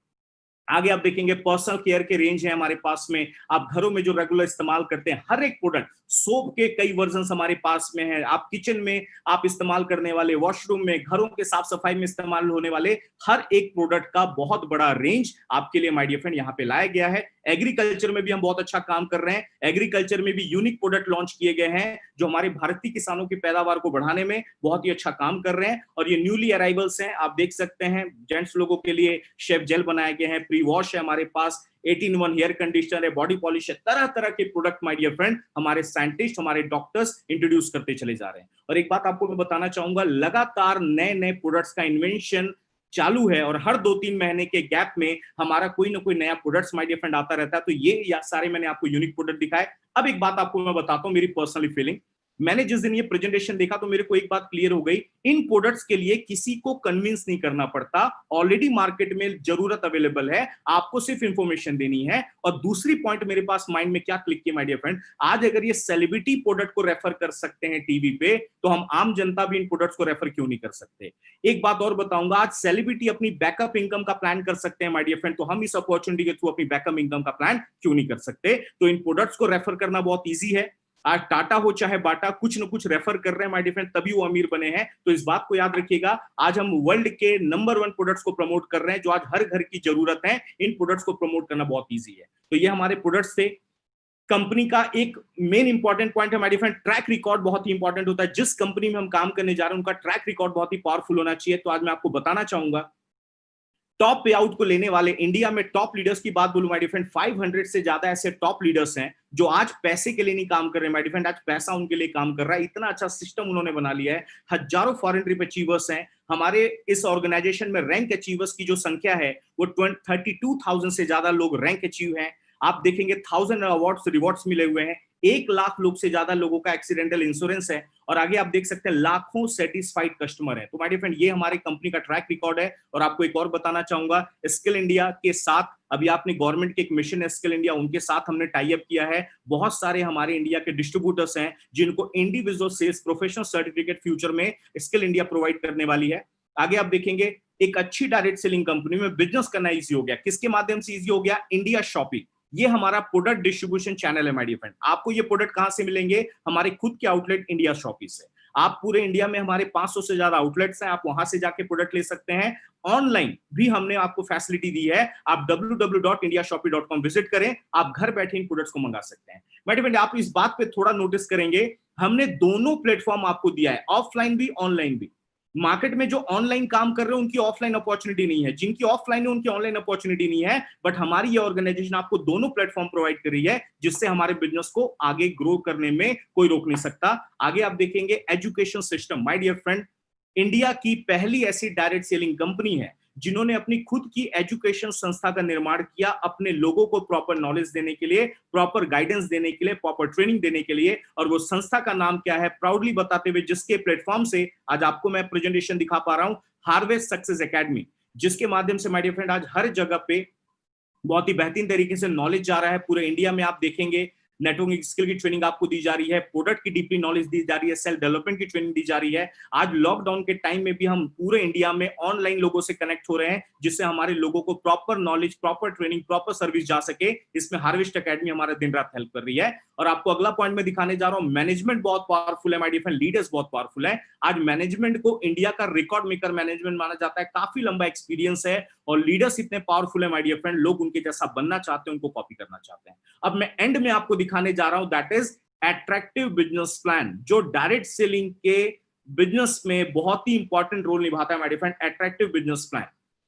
आगे आप देखेंगे पर्सनल केयर के रेंज है हमारे पास में, आप घरों में जो रेगुलर इस्तेमाल करते हैं हर एक प्रोडक्ट, सोप के कई वर्जन हमारे पास में है, आप किचन में आप इस्तेमाल करने वाले, वॉशरूम में, घरों के साफ सफाई में इस्तेमाल होने वाले हर एक प्रोडक्ट का बहुत बड़ा रेंज आपके लिए माय डियर फ्रेंड यहाँ पे लाया गया है। एग्रीकल्चर में भी हम बहुत अच्छा काम कर रहे हैं, एग्रीकल्चर में भी यूनिक प्रोडक्ट लॉन्च किए गए हैं जो हमारे भारतीय किसानों की पैदावार को बढ़ाने में बहुत ही अच्छा काम कर रहे हैं। और ये न्यूली अराइवल्स हैं, आप देख सकते हैं जेंट्स लोगों के लिए शेफ जेल बनाए गए हैं, प्री वॉश है हमारे पास, 18-in-1 हेयर कंडीशनर है, बॉडी पॉलिश है, तरह तरह के प्रोडक्ट माय डियर फ्रेंड हमारे साइंटिस्ट हमारे डॉक्टर्स इंट्रोड्यूस करते चले जा रहे हैं। और एक बात आपको मैं बताना चाहूंगा, लगातार नए नए प्रोडक्ट्स का इन्वेंशन चालू है और हर 2-3 महीने के गैप में हमारा कोई ना कोई नया प्रोडक्ट्स माय डियर फ्रेंड आता रहता है। तो ये सारे मैंने आपको यूनिक प्रोडक्ट दिखाए। अब एक बात आपको मैं बताता हूं मेरी पर्सनली फीलिंग, मैंने जिस दिन ये प्रेजेंटेशन देखा तो मेरे को एक बात क्लियर हो गई, इन प्रोडक्ट्स के लिए किसी को कन्विंस नहीं करना पड़ता, ऑलरेडी मार्केट में जरूरत अवेलेबल है, आपको सिर्फ इंफॉर्मेशन देनी है। और दूसरी पॉइंट मेरे पास माइंड में क्या क्लिक की माय डियर फ्रेंड, आज अगर ये सेलिब्रिटी प्रोडक्ट को रेफर कर सकते हैं टीवी पे, तो हम आम जनता भी इन प्रोडक्ट्स को रेफर क्यों नहीं कर सकते। एक बात और बताऊंगा, आज सेलिब्रिटी अपनी बैकअप इनकम का प्लान कर सकते हैं माय डियर फ्रेंड, तो हम इस अपॉर्चुनिटी के थ्रू अपनी बैकअप इनकम का प्लान क्यों नहीं कर सकते। तो इन प्रोडक्ट्स को रेफर करना बहुत ईजी है, आज टाटा हो चाहे बाटा कुछ ना कुछ रेफर कर रहे हैं माय डियर फ्रेंड, तभी वो अमीर बने हैं। तो इस बात को याद रखिएगा, आज हम वर्ल्ड के नंबर 1 प्रोडक्ट्स को प्रमोट कर रहे हैं जो आज हर घर की जरूरत है, इन प्रोडक्ट्स को प्रमोट करना बहुत इजी है। तो ये हमारे प्रोडक्ट्स थे। कंपनी का एक मेन इंपॉर्टेंट पॉइंट है my dear friend, track record बहुत ही इंपॉर्टेंट होता है। जिस कंपनी में हम काम करने जा रहे हैं उनका ट्रैक रिकॉर्ड बहुत ही पावरफुल होना चाहिए। तो आज मैं आपको बताना चाहूंगा टॉप पे आउट को लेने वाले इंडिया में टॉप लीडर्स की बात बोलूं माय डियर फ्रेंड, 500 से ज्यादा ऐसे टॉप लीडर्स हैं जो आज पैसे के लिए नहीं काम कर रहे हैं माय डियर फ्रेंड, आज पैसा उनके लिए काम कर रहा है। इतना अच्छा सिस्टम उन्होंने बना लिया है, हजारों फॉरेन ट्रिप अचीवर्स हैं हमारे इस ऑर्गेनाइजेशन में। रैंक अचीवर्स की जो संख्या है वो 32,000 से ज्यादा लोग रैंक अचीव हैं। आप देखेंगे 1000 अवार्ड्स रिवॉर्ड्स मिले हुए हैं, 1 लाख लोग से ज्यादा लोगों का एक्सीडेंटल इंश्योरेंस है और आगे आप देख सकते हैं लाखों सेटिस्फाइड कस्टमर है। तो माय डियर फ्रेंड ये हमारी कंपनी का ट्रैक रिकॉर्ड है। और आपको एक और बताना चाहूंगा, स्किल इंडिया के साथ अभी आपने गवर्नमेंट के एक मिशन है स्किल इंडिया, उनके साथ हमने टाई अप किया है। बहुत सारे हमारे इंडिया के डिस्ट्रीब्यूटर्स हैं जिनको individual cells professional certificate future में स्किल इंडिया प्रोवाइड करने वाली है। आगे आप देखेंगे एक अच्छी डायरेक्ट सेलिंग कंपनी में बिजनेस करना इजी हो गया। किसके माध्यम से इजी हो गया? इंडिया शॉपिंग, ये हमारा प्रोडक्ट डिस्ट्रीब्यूशन चैनल है माय डियर फ्रेंड। आपको ये प्रोडक्ट कहां से मिलेंगे? हमारे खुद के आउटलेट इंडिया शॉपी से। आप पूरे इंडिया में हमारे 500 से ज्यादा आउटलेट्स हैं, आप वहां से जाके प्रोडक्ट ले सकते हैं। ऑनलाइन भी हमने आपको फैसिलिटी दी है, आप www.indiashopee.com विजिट करें, आप घर बैठे इन प्रोडक्ट्स को मंगा सकते हैं। माय डियर फ्रेंड आप इस बात पे थोड़ा नोटिस करेंगे, हमने दोनों प्लेटफॉर्म आपको दिया है, ऑफलाइन भी ऑनलाइन भी। मार्केट में जो ऑनलाइन काम कर रहे हैं उनकी ऑफलाइन अपॉर्चुनिटी नहीं है, जिनकी ऑफलाइन है उनकी ऑनलाइन अपॉर्चुनिटी नहीं है, बट हमारी ये ऑर्गेनाइजेशन आपको दोनों प्लेटफॉर्म प्रोवाइड कर रही है जिससे हमारे बिजनेस को आगे ग्रो करने में कोई रोक नहीं सकता। आगे आप देखेंगे education system, my dear friend India की पहली ऐसी डायरेक्ट सेलिंग कंपनी है जिन्होंने अपनी खुद की एजुकेशन संस्था का निर्माण किया, अपने लोगों को प्रॉपर नॉलेज देने के लिए, प्रॉपर गाइडेंस देने के लिए, प्रॉपर ट्रेनिंग देने के लिए। और वो संस्था का नाम क्या है प्राउडली बताते हुए, जिसके प्लेटफॉर्म से आज आपको मैं प्रेजेंटेशन दिखा पा रहा हूं, हार्वेस्ट सक्सेस एकेडमी, जिसके माध्यम से माय डियर फ्रेंड आज हर जगह पे बहुत ही बेहतरीन तरीके से नॉलेज जा रहा है। पूरे इंडिया में आप देखेंगे नेटवर्किंग स्किल की ट्रेनिंग आपको दी जा रही है, प्रोडक्ट की डीपली नॉलेज दी जा रही है, सेल्फ डेवलपमेंट की ट्रेनिंग दी जा रही है। आज लॉकडाउन के टाइम में भी हम पूरे इंडिया में ऑनलाइन लोगों से कनेक्ट हो रहे हैं जिससे हमारे लोगों को proper knowledge, proper training, proper service जा सके। इसमें हार्वेस्ट एकेडमी हमारा दिन रात हेल्प कर रही है। और आपको अगला पॉइंट में दिखाने जा रहा हूं, मैनेजमेंट बहुत पावरफुल है माय डियर फ्रेंड, लीडर्स बहुत पावरफुल है। आज मैनेजमेंट को इंडिया का रिकॉर्ड मेकर मैनेजमेंट माना जाता है, काफी लंबा एक्सपीरियंस है और लीडर्स इतने पावरफुल है माय डियर फ्रेंड, लोग उनके जैसा बनना चाहते हैं, उनको कॉपी करना चाहते हैं। अब मैं एंड में आपको दिखाने जा रहा हूं, that is attractive business plan, जो डायरेक्ट सेलिंग के बिजनेस में बहुत ही इंपॉर्टेंट रोल निभाता है my dear friend. Attractive business plan,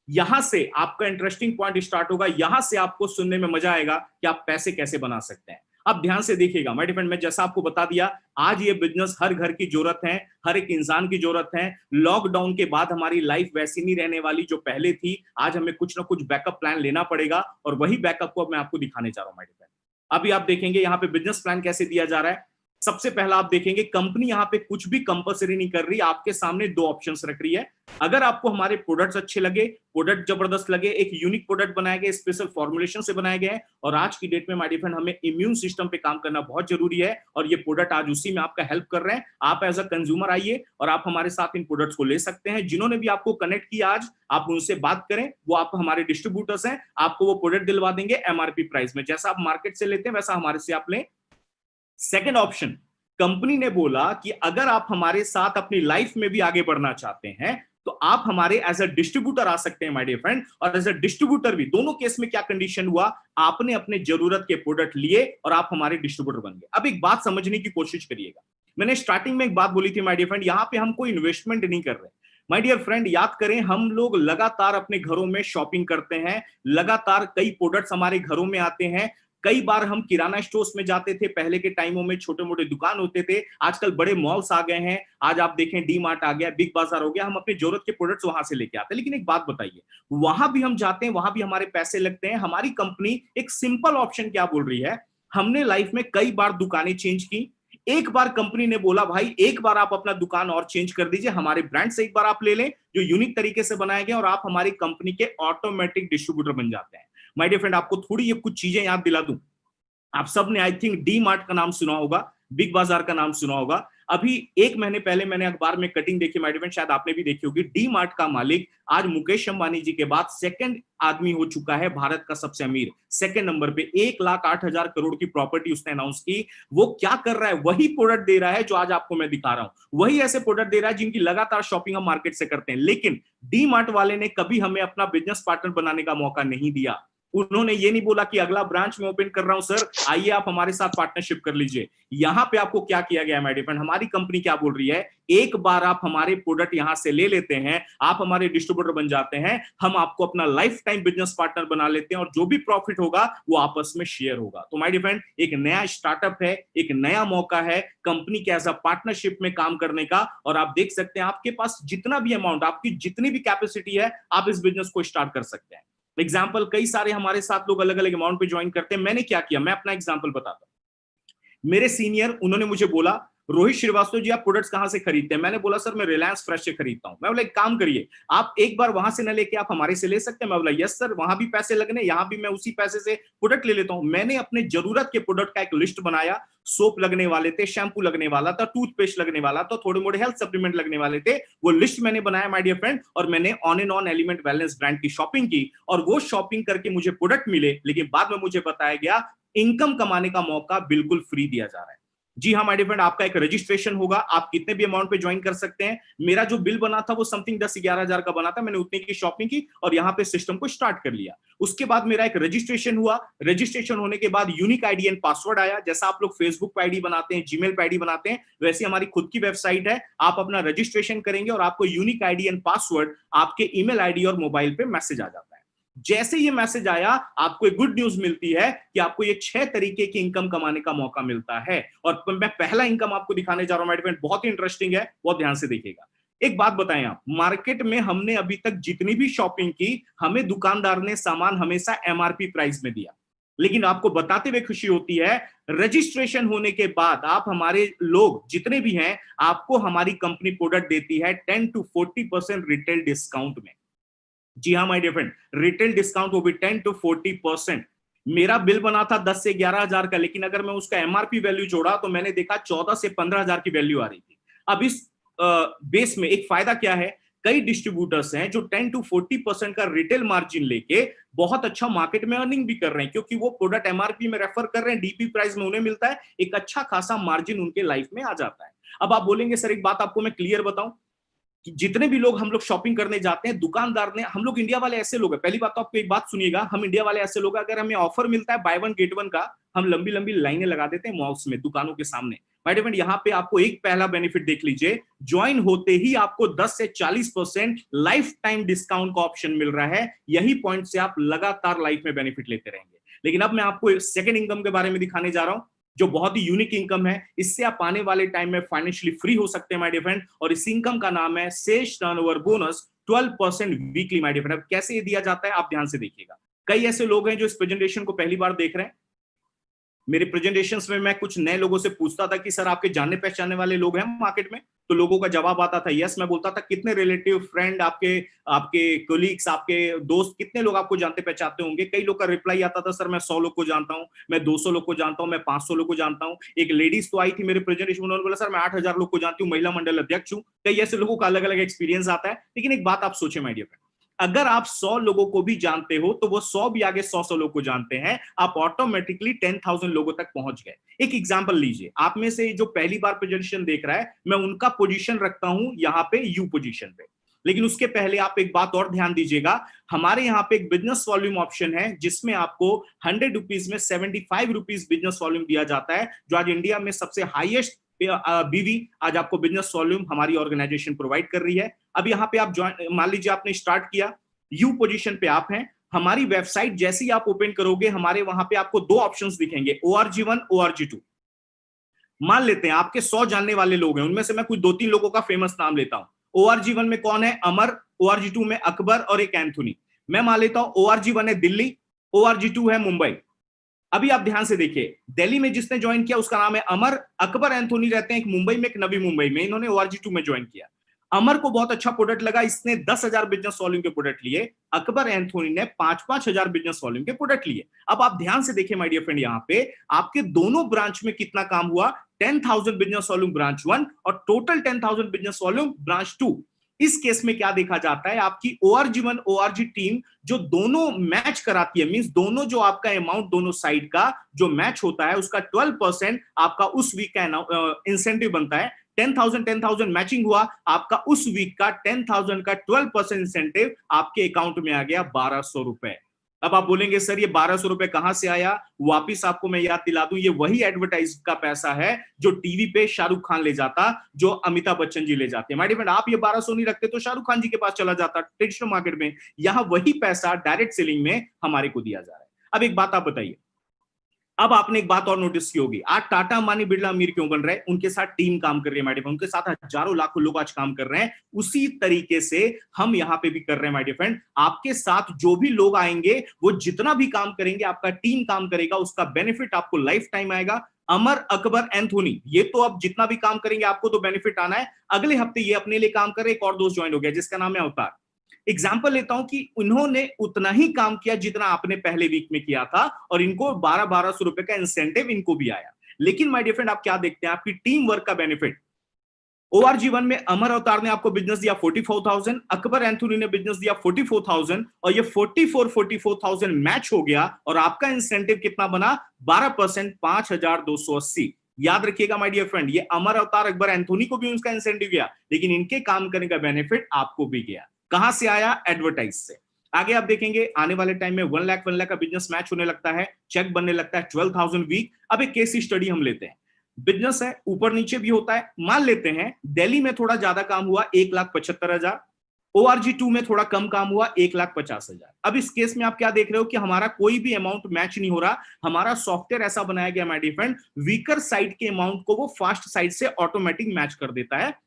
यहां से आपका इंटरेस्टिंग पॉइंट स्टार्ट होगा, यहां से आपको सुनने में मजा आएगा कि आप पैसे कैसे बना सकते हैं। आप ध्यान से देखिएगा माय डियर फ्रेंड, मैं जैसा आपको बता दिया, आज ये बिजनेस हर घर की जरूरत है, हर एक इंसान की जरूरत है। लॉकडाउन के बाद हमारी लाइफ वैसी नहीं रहने वाली जो पहले थी। आज हमें कुछ ना कुछ बैकअप प्लान लेना पड़ेगा और वही बैकअप को मैं आपको दिखाने जा रहा हूं माय डियर फ्रेंड। अभी आप देखेंगे यहाँ पे बिजनेस प्लान कैसे दिया जा रहा है। सबसे पहला आप देखेंगे कंपनी यहाँ पे कुछ भी कंपलसरी नहीं कर रही, आपके सामने दो ऑप्शंस रख रही है। अगर आपको हमारे प्रोडक्ट्स अच्छे लगे, प्रोडक्ट जबरदस्त लगे, एक यूनिक प्रोडक्ट बनाए गए, स्पेशल फॉर्मुलेशन से बनाए गए, और आज की डेट में माय डियर फ्रेंड हमें इम्यून सिस्टम पे काम करना बहुत जरूरी है, और ये प्रोडक्ट आज उसी में आपका हेल्प कर रहे हैं। आप एज अ कंज्यूमर आइए और आप हमारे साथ इन प्रोडक्ट्स को ले सकते हैं। जिन्होंने भी आपको कनेक्ट किया आज, आप उनसे बात करें, वो आप हमारे डिस्ट्रीब्यूटर्स हैं, आपको वो प्रोडक्ट दिलवा देंगे एमआरपी प्राइस में। जैसा आप मार्केट से लेते हैं वैसा हमारे से आप लें। सेकेंड ऑप्शन, कंपनी ने बोला कि अगर आप हमारे साथ अपनी लाइफ में भी आगे बढ़ना चाहते हैं तो आप हमारे एज अ डिस्ट्रीब्यूटर आ सकते हैं माय डियर फ्रेंड। और एज अ डिस्ट्रीब्यूटर भी, दोनों केस में क्या कंडीशन हुआ, आपने अपने जरूरत के प्रोडक्ट लिए और आप हमारे डिस्ट्रीब्यूटर बन गए। अब एक बात समझने की कोशिश करिएगा, मैंने स्टार्टिंग में एक बात बोली थी माय डियर फ्रेंड, यहां पे हम कोई इन्वेस्टमेंट नहीं कर रहे। माय डियर फ्रेंड याद करें, हम लोग लगातार अपने घरों में शॉपिंग करते हैं, लगातार कई प्रोडक्ट्स हमारे घरों में आते हैं। कई बार हम किराना स्टोर्स में जाते थे, पहले के टाइमों में छोटे मोटे दुकान होते थे, आजकल बड़े मॉल्स आ गए हैं। आज आप देखें डी मार्ट आ गया, बिग बाजार हो गया, हम अपनी जरूरत के प्रोडक्ट्स वहां से लेके आते हैं। लेकिन एक बात बताइए, वहां भी हम जाते हैं, वहां भी हमारे पैसे लगते हैं। हमारी कंपनी एक सिंपल ऑप्शन क्या बोल रही है, हमने लाइफ में कई बार दुकानें चेंज की। एक बार कंपनी ने बोला भाई एक बार आप अपना दुकान और चेंज कर दीजिए, हमारे ब्रांड से एक बार आप ले लें जो यूनिक तरीके से बनाए गए, और आप हमारी कंपनी के ऑटोमेटिक डिस्ट्रीब्यूटर बन जाते हैं। माय डियर फ्रेंड आपको थोड़ी ये कुछ चीजें याद दिला दूं, आप सबने आई थिंक डी मार्ट का नाम सुना होगा, बिग बाजार का नाम सुना होगा। अभी एक महीने पहले मैंने अखबार में कटिंग देखी माय डियर फ्रेंड, शायद आपने भी देखी होगी। डी मार्ट का मालिक आज मुकेश अंबानी जी के बाद सेकंड आदमी हो चुका है, भारत का सबसे अमीर, सेकंड नंबर पे। 1,08,000 करोड़ की प्रॉपर्टी उसने अनाउंस की। वो क्या कर रहा है, वही प्रोडक्ट दे रहा है जो आज आपको मैं दिखा रहा हूं, वही ऐसे प्रोडक्ट दे रहा है जिनकी लगातार शॉपिंग हम मार्केट से करते हैं। लेकिन डी मार्ट वाले ने कभी हमें अपना बिजनेस पार्टनर बनाने का मौका नहीं दिया। उन्होंने ये नहीं बोला कि अगला ब्रांच में ओपन कर रहा हूं सर, आइए आप हमारे साथ पार्टनरशिप कर लीजिए। यहां पे आपको क्या किया गया है माय डियर फ्रेंड, हमारी कंपनी क्या बोल रही है, एक बार आप हमारे प्रोडक्ट यहां से ले लेते हैं, आप हमारे डिस्ट्रीब्यूटर बन जाते हैं, हम आपको अपना लाइफ टाइम बिजनेस पार्टनर बना लेते हैं, और जो भी प्रॉफिट होगा वो आपस में शेयर होगा। तो माय डियर फ्रेंड एक नया स्टार्टअप है, एक नया मौका है कंपनी के एज अ पार्टनरशिप में काम करने का। और आप देख सकते हैं आपके पास जितना भी अमाउंट, आपकी जितनी भी कैपेसिटी है, आप इस बिजनेस को स्टार्ट कर सकते हैं। एग्जाम्पल, कई सारे हमारे साथ लोग अलग अलग अमाउंट पे ज्वाइन करते हैं। मैंने क्या किया, मैं अपना एग्जाम्पल बताता हूं। मेरे सीनियर, उन्होंने मुझे बोला रोहित श्रीवास्तव जी आप प्रोडक्ट्स कहां से खरीदते हैं। मैंने बोला सर मैं रिलायंस फ्रेश से खरीदता हूं। मैं बोला एक काम करिए, आप एक बार वहां से न लेके आप हमारे से ले सकते हैं। मैं बोला यस सर, वहां भी पैसे लगने, यहां भी मैं उसी पैसे से प्रोडक्ट ले लेता हूं। मैंने अपने जरूरत के प्रोडक्ट का एक लिस्ट बनाया। सोप लगने वाले थे, शैम्पू लगने वाला था, टूथपेस्ट लगने वाला था, थोड़े मोड़े हेल्थ सप्लीमेंट लगने वाले थे। वो लिस्ट मैंने बनाया माय डियर फ्रेंड, और मैंने on and on element wellness brand की शॉपिंग की, और वो शॉपिंग करके मुझे प्रोडक्ट मिले। लेकिन बाद में मुझे बताया गया इनकम कमाने का मौका बिल्कुल फ्री दिया जा रहा है। जी हाँ माय डियर फ्रेंड, आपका एक रजिस्ट्रेशन होगा, आप कितने भी अमाउंट पे ज्वाइन कर सकते हैं। मेरा जो बिल बना था वो समथिंग 10-11 हजार का बना था। मैंने उतने की शॉपिंग की और यहाँ पे सिस्टम को स्टार्ट कर लिया। उसके बाद मेरा एक रजिस्ट्रेशन हुआ। रजिस्ट्रेशन होने के बाद यूनिक आईडी एंड पासवर्ड आया। जैसा आप लोग फेसबुक पे आईडी बनाते हैं, जीमेल पे आईडी बनाते हैं, वैसे हमारी खुद की वेबसाइट है। आप अपना रजिस्ट्रेशन करेंगे और आपको यूनिक आईडी एंड पासवर्ड आपके ईमेल आईडी और मोबाइल पे मैसेज आ जाता है। जैसे ये मैसेज आया, आपको एक गुड न्यूज मिलती है कि आपको ये 6 तरीके की इनकम कमाने का मौका मिलता है। और मैं पहला इनकम आपको दिखाने जा रहा हूं माय फ्रेंड, बहुत ही इंटरेस्टिंग है, बहुत ध्यान से देखिएगा। एक बात बताएं, आप मार्केट में हमने अभी तक जितनी भी शॉपिंग की, हमें दुकानदार ने सामान हमेशा एमआरपी प्राइस में दिया। लेकिन आपको बताते हुए खुशी होती है, रजिस्ट्रेशन होने के बाद आप हमारे लोग जितने भी हैं, आपको हमारी कंपनी प्रोडक्ट देती है 10 to 40% रिटेल डिस्काउंट में। जी हाँ my dear friend, retail discount वो भी 10 to 40%। मेरा बिल बना था 10 से 11 हजार का, लेकिन अगर मैं उसका एमआरपी वैल्यू जोड़ा तो मैंने देखा 14 से 15 हजार की वैल्यू आ रही थी। अब इस बेस में एक फायदा क्या है, कई डिस्ट्रीब्यूटर्स हैं जो 10 to 40% का रिटेल मार्जिन लेके बहुत अच्छा मार्केट में अर्निंग भी कर रहे हैं, क्योंकि वो प्रोडक्ट एमआरपी में रेफर कर रहे हैं, डीपी प्राइस में उन्हें मिलता है, एक अच्छा खासा मार्जिन उनके लाइफ में आ जाता है। अब आप बोलेंगे सर एक बात आपको मैं क्लियर बताऊं, कि जितने भी लोग हम लोग शॉपिंग करने जाते हैं, दुकानदार ने, हम लोग इंडिया वाले ऐसे लोग हैं, पहली बात तो आपको एक बात सुनिएगा, हम इंडिया वाले ऐसे लोग हैं, अगर हमें ऑफर मिलता है बाय वन गेट वन का, हम लंबी लंबी लाइनें लगा देते हैं मॉल्स में, दुकानों के सामने। माय डियर फ्रेंड, यहाँ पे आपको एक पहला बेनिफिट देख लीजिए, ज्वाइन होते ही आपको 10 से 40% लाइफ टाइम डिस्काउंट का ऑप्शन मिल रहा है। यही पॉइंट से आप लगातार लाइफ में बेनिफिट लेते रहेंगे। लेकिन अब मैं आपको सेकंड इनकम के बारे में दिखाने जा रहा हूं। जो बहुत ही यूनिक इनकम है। इससे आप आने वाले टाइम में फाइनेंशियली फ्री हो सकते हैं माय डियर फ्रेंड। और इस इनकम का नाम है sales turnover bonus 12% weekly my dear friend. अब कैसे ये दिया जाता है आप ध्यान से देखिएगा। कई ऐसे लोग हैं जो इस प्रेजेंटेशन को पहली बार देख रहे हैं। मेरे प्रेजेंटेशंस में मैं कुछ नए लोगों से पूछता था कि सर आपके जानने पहचानने वाले लोग हैं मार्केट में, तो लोगों का जवाब आता था यस। मैं बोलता था कितने रिलेटिव फ्रेंड आपके आपके कोलीग्स आपके दोस्त कितने लोग आपको जानते पहचानते होंगे। कई लोग का रिप्लाई आता था सर मैं 100 लोग को जानता हूं, मैं 200 लोग को जानता हूं, मैं 500 लोग को जानता हूं। एक लेडीज तो आई थी मेरे प्रेजेंटेशन, उन्होंने बोला सर मैं 8,000 लोग को जानती हूँ, महिला मंडल अध्यक्ष हूँ। कई ऐसे लोगों का अलग अलग एक्सपीरियंस आता है। लेकिन एक बात आप सोचे माय डियर फ्रेंड, अगर आप 100 लोगों को भी जानते हो तो वो 100 भी आगे 100 लोग को जानते हैं, आप ऑटोमेटिकली 10,000 लोगों तक पहुंच गए। एक एग्जांपल लीजिए, आप में से जो पहली बार प्रेजेंटेशन देख रहा है, मैं उनका पोजीशन रखता हूं यहां पे यू पोजीशन पे। लेकिन उसके पहले आप एक बात और ध्यान दीजिएगा, हमारे यहाँ पे एक बिजनेस वॉल्यूम ऑप्शन है जिसमें आपको 100 रुपीज में 75 रुपीज बिजनेस वॉल्यूम दिया जाता है, जो आज इंडिया में सबसे हाईएस्ट बीवी आज आपको बिजनेस वॉल्यूम हमारी ऑर्गेनाइजेशन प्रोवाइड कर रही है। अब यहाँ पे आप ज्वाइन, मान लीजिए आपने स्टार्ट किया, यू पोजीशन पे आप हैं। हमारी वेबसाइट जैसे ही आप ओपन करोगे, हमारे वहां पे आपको दो ऑप्शंस दिखेंगे, ORG1 ORG2। मान लेते हैं आपके 100 जानने वाले लोग हैं, उनमें से मैं कुछ 2-3 लोगों का फेमस नाम लेता हूं। ORG1 में कौन है? अमर। ORG2 में अकबर और एक एंथोनी। मैं मान लेता हूं ORG1 है दिल्ली, ORG2 है मुंबई। अभी आप ध्यान से देखिए, दिल्ली में जिसने ज्वाइन किया उसका नाम है अमर, अकबर एंथोनी रहते हैं एक मुंबई में एक नवी मुंबई में, इन्होंने ORG2 में ज्वाइन किया। अमर को बहुत अच्छा प्रोडक्ट लगा, इसने 10,000 बिजनेस वॉल्यूम के प्रोडक्ट लिए। अकबर एंथोनी ने 5,000 बिजनेस वॉल्यूम के प्रोडक्ट लिए। अब आप ध्यान से देखिए माय डियर फ्रेंड, यहाँ पे आपके दोनों ब्रांच में कितना काम हुआ? 10,000 बिजनेस वॉल्यूम ब्रांच 1 और टोटल 10,000 बिजनेस वॉल्यूम ब्रांच 2। इस केस में क्या देखा जाता है, आपकी ORG1 ORG टीम जो दोनों मैच कराती है, मींस दोनों जो आपका अमाउंट दोनों साइड का जो मैच होता है उसका 12% आपका उस वीक का इंसेंटिव बनता है। 10,000 मैचिंग हुआ, आपका उस वीक का 10,000 का 12% इंसेंटिव आपके अकाउंट में आ गया 1,200 रुपए। अब आप बोलेंगे सर ये 1,200 रुपए कहां से आया? वापिस आपको मैं याद दिला दूं, ये वही एडवर्टाइज का पैसा है जो टीवी पे शाहरुख खान ले जाता, जो अमिताभ बच्चन जी ले जाते हैं। माय डियर फ्रेंड, आप ये 1,200 नहीं रखते तो शाहरुख खान जी के पास चला जाता ट्रेडिशनल मार्केट में। यहां वही पैसा डायरेक्ट सेलिंग में हमारे को दिया जा रहा है। अब एक बात आप बताइए, अब आपने एक बात और नोटिस की होगी, आज टाटा अंबानी बिरला अमीर क्यों बन रहे हैं? उनके साथ टीम काम कर रही है माय डियर फ्रेंड, उनके साथ हजारों लाखों लोग आज काम कर रहे हैं। उसी तरीके से हम यहां पे भी कर रहे हैं माय डियर फ्रेंड। आपके साथ जो भी लोग आएंगे, वो जितना भी काम करेंगे, आपका टीम काम करेगा, उसका बेनिफिट आपको लाइफ टाइम आएगा। अमर, अकबर, एंथोनी, ये तो अब जितना भी काम करेंगे आपको तो बेनिफिट आना है। अगले हफ्ते ये अपने लिए काम कर रहे, एक और दोस्त ज्वाइन हो गया जिसका नाम है अवतार। एग्जाम्पल लेता हूं कि उन्होंने उतना ही काम किया जितना आपने पहले वीक में किया था, और इनको 1200 रुपए का इंसेंटिव इनको भी आया। लेकिन माय डियर फ्रेंड, आप क्या देखते हैं? आपकी टीम वर्क का बेनिफिट। ORG1 में अमर अवतार ने आपको बिजनेस दिया 44,000, अकबर एंथोनी ने बिजनेस दिया 44,000, और ये 44,000 मैच हो गया, और आपका इंसेंटिव कितना बना? 12%, 5,280। याद रखिएगा माय डियर फ्रेंड, ये अमर अवतार अकबर एंथोनी को भी उनका इंसेंटिव गया, लेकिन इनके काम करने का बेनिफिट आपको भी गया। कहां से आया? एडवर्टाइज से। आगे आप देखेंगे आने वाले टाइम में 1 लाख का बिजनेस मैच होने लगता है, चेक बनने लगता है 12,000 वीक। अब एक केस स्टडी हम लेते हैं, बिजनेस है ऊपर नीचे भी होता है। मान लेते हैं दिल्ली में थोड़ा ज्यादा काम हुआ 1,75,000, ORG2 में थोड़ा कम काम हुआ 1,50,000। अब इस केस में आप क्या देख रहे हो कि हमारा कोई भी अमाउंट मैच नहीं हो रहा। हमारा सॉफ्टवेयर ऐसा बनाया गया my dear friend, weaker side के अमाउंट को वो फास्ट साइड से ऑटोमेटिक मैच कर देता है।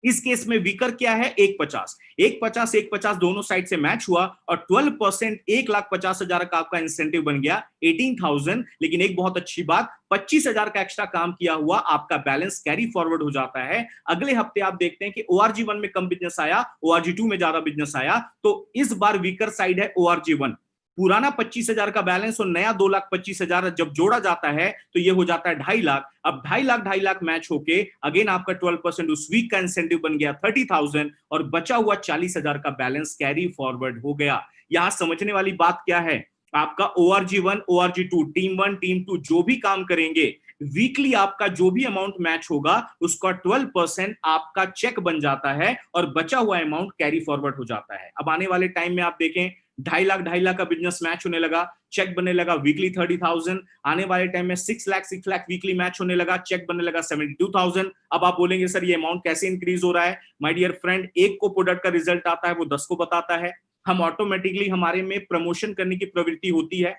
इस केस में वीकर क्या है? 150, 150, 150 दोनों साइड से मैच हुआ, और 12% 1,50,000 का आपका इंसेंटिव बन गया 18,000। लेकिन एक बहुत अच्छी बात, 25,000 का एक्स्ट्रा काम किया हुआ आपका बैलेंस कैरी फॉरवर्ड हो जाता है। अगले हफ्ते आप देखते हैं कि ORG1 में कम बिजनेस आया, ORG2 में ज्यादा बिजनेस आया, तो इस बार वीकर साइड है ORG1। पुराना 25,000 का बैलेंस और नया 2,25,000 जब जोड़ा जाता है तो ये हो जाता है 2.5 लाख। अब 2.5 लाख मैच होके अगेन आपका 12% उस वीक का इंसेंटिव बन गया 30,000, और बचा हुआ 40,000 का बैलेंस कैरी फॉरवर्ड हो गया। यहां समझने वाली बात क्या है? आपका ORG1 ORG2 टीम 1 टीम 2 जो भी काम करेंगे, वीकली आपका जो भी अमाउंट मैच होगा उसका 12% आपका चेक बन जाता है, और बचा हुआ अमाउंट कैरी फॉरवर्ड हो जाता है। अब आने वाले टाइम में आप देखें 2.5 लाख का बिजनेस मैच होने लगा, चेक बनने लगा वीकली 30,000। आने वाले टाइम में 6 लाख वीकली मैच होने लगा, चेक बनने लगा 72,000। अब आप बोलेंगे सर ये अमाउंट कैसे इंक्रीज हो रहा है? माय डियर फ्रेंड, एक को प्रोडक्ट का रिजल्ट आता है वो 10 को बताता है। हम ऑटोमेटिकली, हमारे में प्रमोशन करने की प्रवृत्ति होती है।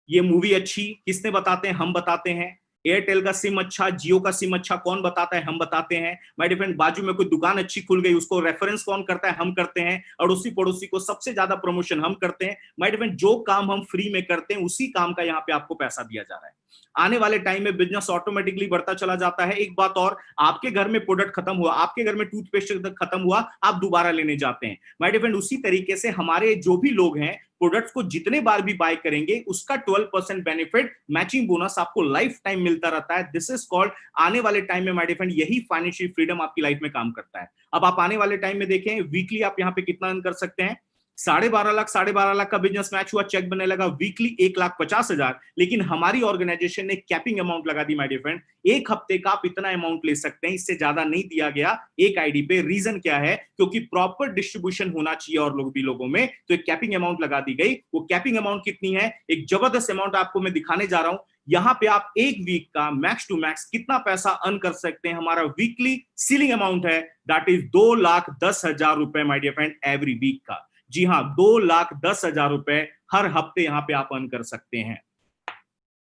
ये मूवी अच्छी किसने बताते हैं? हम बताते हैं। एयरटेल का सिम अच्छा, जियो का सिम अच्छा, कौन बताता है? हम बताते हैं। माय डियर फ्रेंड, बाजू में कोई दुकान अच्छी खुल गई, उसको रेफरेंस कौन करता है? हम करते हैं। अड़ोसी पड़ोसी को सबसे ज्यादा प्रमोशन हम करते हैं। माय डियर फ्रेंड, जो काम हम फ्री में करते हैं उसी काम का यहाँ पे आपको पैसा दिया जा रहा है। आने वाले टाइम में बिजनेस ऑटोमेटिकली बढ़ता चला जाता है। एक बात और, आपके घर में प्रोडक्ट खत्म हुआ, आपके घर में टूथपेस्ट खत्म हुआ, आप दोबारा लेने जाते हैं। माय डियर फ्रेंड, उसी तरीके से हमारे जो भी लोग हैं प्रोडक्ट्स को जितने बार भी बाय करेंगे उसका 12% बेनिफिट मैचिंग बोनस आपको लाइफ टाइम मिलता रहता है। दिस इज कॉल्ड, आने वाले टाइम में माय डियर फ्रेंड यही फाइनेंशियल फ्रीडम आपकी लाइफ में काम करता है। अब आप आने वाले टाइम में देखें वीकली आप यहां पे कितना अर्न कर सकते हैं। 12.5 लाख, 12.5 लाख का बिजनेस मैच हुआ, चेक बनने लगा वीकली 1,50,000। लेकिन हमारी ऑर्गेनाइजेशन ने कैपिंग अमाउंट लगा दी माय डियर फ्रेंड, एक हफ्ते का आप इतना अमाउंट ले सकते हैं, इससे ज्यादा नहीं दिया गया एक आईडी पे। रीजन क्या है? क्योंकि प्रॉपर डिस्ट्रीब्यूशन होना चाहिए और लोग भी लोगों में, तो एक कैपिंग अमाउंट लगा दी गई। वो कैपिंग अमाउंट कितनी है? एक जबरदस्त अमाउंट आपको मैं दिखाने जा रहा हूं। यहां पे आप एक वीक का मैक्स टू मैक्स कितना पैसा अर्न कर सकते हैं। हमारा वीकली सीलिंग अमाउंट है, दैट इज 2,10,000 रुपए my dear friend every week का। जी हाँ, 2,10,000 रुपए हर हफ्ते यहां पे आप अर्न कर सकते हैं।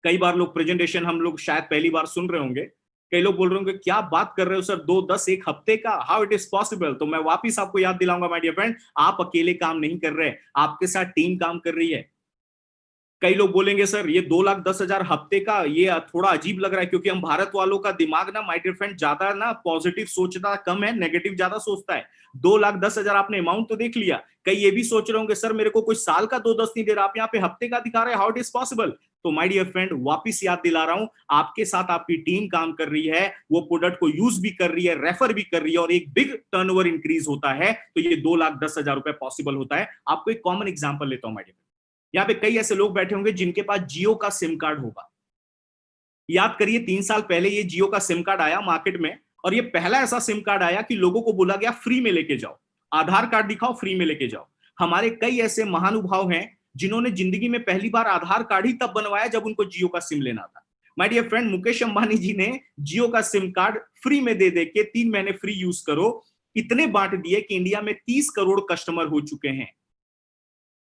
कई बार लोग प्रेजेंटेशन हम लोग शायद पहली बार सुन रहे होंगे, कई लोग बोल रहे होंगे क्या बात कर रहे हो सर, 2-10 एक हफ्ते का, हाउ इट इज पॉसिबल? तो मैं वापिस आपको याद दिलाऊंगा माय डियर फ्रेंड, आप अकेले काम नहीं कर रहे, आपके साथ टीम काम कर रही है। कई लोग बोलेंगे सर ये 2,10,000 हफ्ते का, ये थोड़ा अजीब लग रहा है, क्योंकि हम भारत वालों का दिमाग ना माय डियर फ्रेंड ज्यादा ना पॉजिटिव सोचता कम है, नेगेटिव ज्यादा सोचता है। 2,10,000 आपने अमाउंट तो देख लिया, कई ये भी सोच रहे होंगे सर मेरे को कोई साल का 2,10 नहीं दे रहा, आप यहाँ पे हफ्ते का दिखा रहे हैं, हाउ इट इज पॉसिबल? तो माय डियर फ्रेंड वापिस याद दिला रहा हूं, आपके साथ आपकी टीम काम कर रही है, वो प्रोडक्ट को यूज भी कर रही है, रेफर भी कर रही है, और एक बिग टर्नओवर इंक्रीज होता है, तो ये 2,10,000 रुपए पॉसिबल होता है। आपको एक कॉमन एग्जाम्पल लेता हूं माय डियर, यहाँ पे कई ऐसे लोग बैठे होंगे जिनके पास जियो का सिम कार्ड होगा। याद करिए 3 साल पहले ये जियो का सिम कार्ड आया मार्केट में, और ये पहला ऐसा सिम कार्ड आया कि लोगों को बोला गया फ्री में लेके जाओ, आधार कार्ड दिखाओ फ्री में लेके जाओ। हमारे कई ऐसे महानुभाव हैं जिन्होंने जिंदगी में पहली बार आधार कार्ड ही तब बनवाया जब उनको जियो का सिम लेना था। My dear friend, Mukesh Ambani ji ने जियो का सिम कार्ड फ्री में दे दे के 3 महीने फ्री यूज करो, इतने बांट दिए कि इंडिया में 30 करोड़ कस्टमर हो चुके हैं।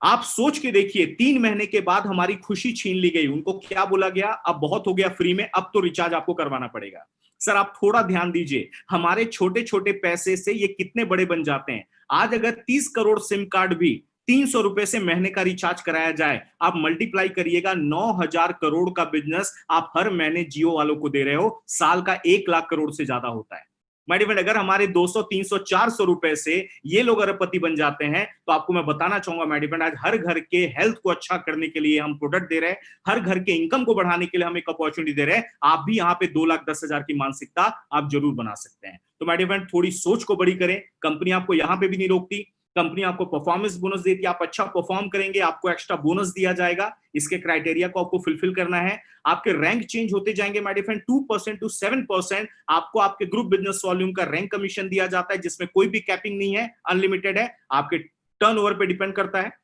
आप सोच के देखिए, 3 महीने के बाद हमारी खुशी छीन ली गई। उनको क्या बोला गया? अब बहुत हो गया फ्री में, अब तो रिचार्ज आपको करवाना पड़ेगा। सर आप थोड़ा ध्यान दीजिए, हमारे छोटे छोटे पैसे से ये कितने बड़े बन जाते हैं। आज अगर 30 करोड़ सिम कार्ड भी 300 रुपए से महीने का रिचार्ज कराया जाए, आप मल्टीप्लाई करिएगा, 9,000 करोड़ का बिजनेस आप हर महीने जियो वालों को दे रहे हो, साल का 1 लाख करोड़ से ज्यादा होता है। माय डियर फ्रेंड, अगर हमारे 200, 300, 400 रुपए से ये लोग अरबपति बन जाते हैं, तो आपको मैं बताना चाहूंगा माय डियर फ्रेंड, आज हर घर के हेल्थ को अच्छा करने के लिए हम प्रोडक्ट दे रहे हैं, हर घर के इनकम को बढ़ाने के लिए हम एक अपॉर्चुनिटी दे रहे हैं। आप भी यहाँ पे 2,10,000 की मानसिकता आप जरूर बना सकते हैं। तो माय डियर फ्रेंड, थोड़ी सोच को बड़ी करें, कंपनी आपको यहाँ पे भी नहीं रोकती, कंपनी आपको परफॉर्मेंस बोनस देती है, आप अच्छा परफॉर्म करेंगे आपको एक्स्ट्रा बोनस दिया जाएगा। इसके क्राइटेरिया को आपको फुलफिल करना है। आपके रैंक चेंज होते जाएंगे माय डियर फ्रेंड, 2% टू 7% आपको आपके ग्रुप बिजनेस वॉल्यूम का रैंक कमीशन दिया जाता है, जिसमें कोई भी कैपिंग नहीं है, अनलिमिटेड है, आपके टर्नओवर पे डिपेंड करता है।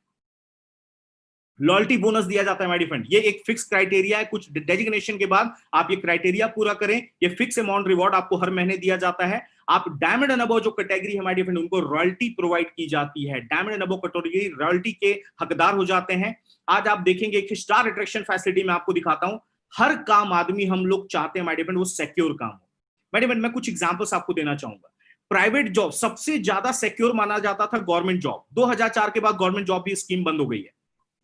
लॉयल्टी बोनस दिया जाता है माय डियर फ्रेंड, ये एक फिक्स क्राइटेरिया है, कुछ डेजिग्नेशन के बाद आप ये क्राइटेरिया पूरा करें, ये फिक्स अमाउंट रिवॉर्ड आपको हर महीने दिया जाता है। आप डायमंड एंड अबव जो कैटेगरी है माय डियर फ्रेंड, उनको रॉयल्टी प्रोवाइड की जाती है, diamond and above category royalty के हकदार हो जाते हैं। आज आप देखेंगे एक स्टार अट्रैक्शन फैसिलिटी में आपको दिखाता हूं, हर काम आदमी हम लोग चाहते हैं माय डियर फ्रेंड वो सिक्योर काम हो। माय डियर फ्रेंड, मैं कुछ एग्जांपल्स आपको देना चाहूंगा। प्राइवेट जॉब सबसे ज्यादा सिक्योर माना जाता था गवर्नमेंट जॉब, 2004 के बाद गवर्नमेंट जॉब भी स्कीम बंद हो गई है,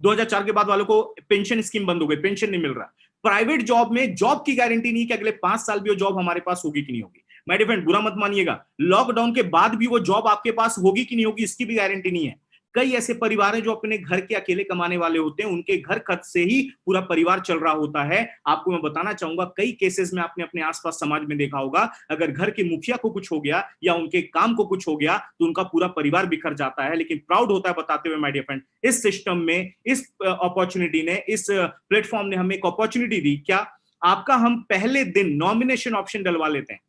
2004 के बाद वालों को पेंशन स्कीम बंद हो गई, पेंशन नहीं मिल रहा। प्राइवेट जॉब में जॉब की गारंटी नहीं कि अगले 5 साल भी वो जॉब हमारे पास होगी कि नहीं होगी। माय डियर फ्रेंड, बुरा मत मानिएगा, लॉकडाउन के बाद भी वो जॉब आपके पास होगी कि नहीं होगी इसकी भी गारंटी नहीं है। कई ऐसे परिवार हैं जो अपने घर के अकेले कमाने वाले होते हैं, उनके घर खर्च से ही पूरा परिवार चल रहा होता है। आपको मैं बताना चाहूंगा, कई केसेस में आपने अपने आसपास समाज में देखा होगा, अगर घर के मुखिया को कुछ हो गया या उनके काम को कुछ हो गया तो उनका पूरा परिवार बिखर जाता है। लेकिन प्राउड होता है बताते हुए माय डियर फ्रेंड, इस सिस्टम में, इस अपॉर्चुनिटी ने, इस प्लेटफॉर्म ने हमें एक अपॉर्चुनिटी दी, क्या आपका हम पहले दिन नॉमिनेशन ऑप्शन डलवा लेते हैं।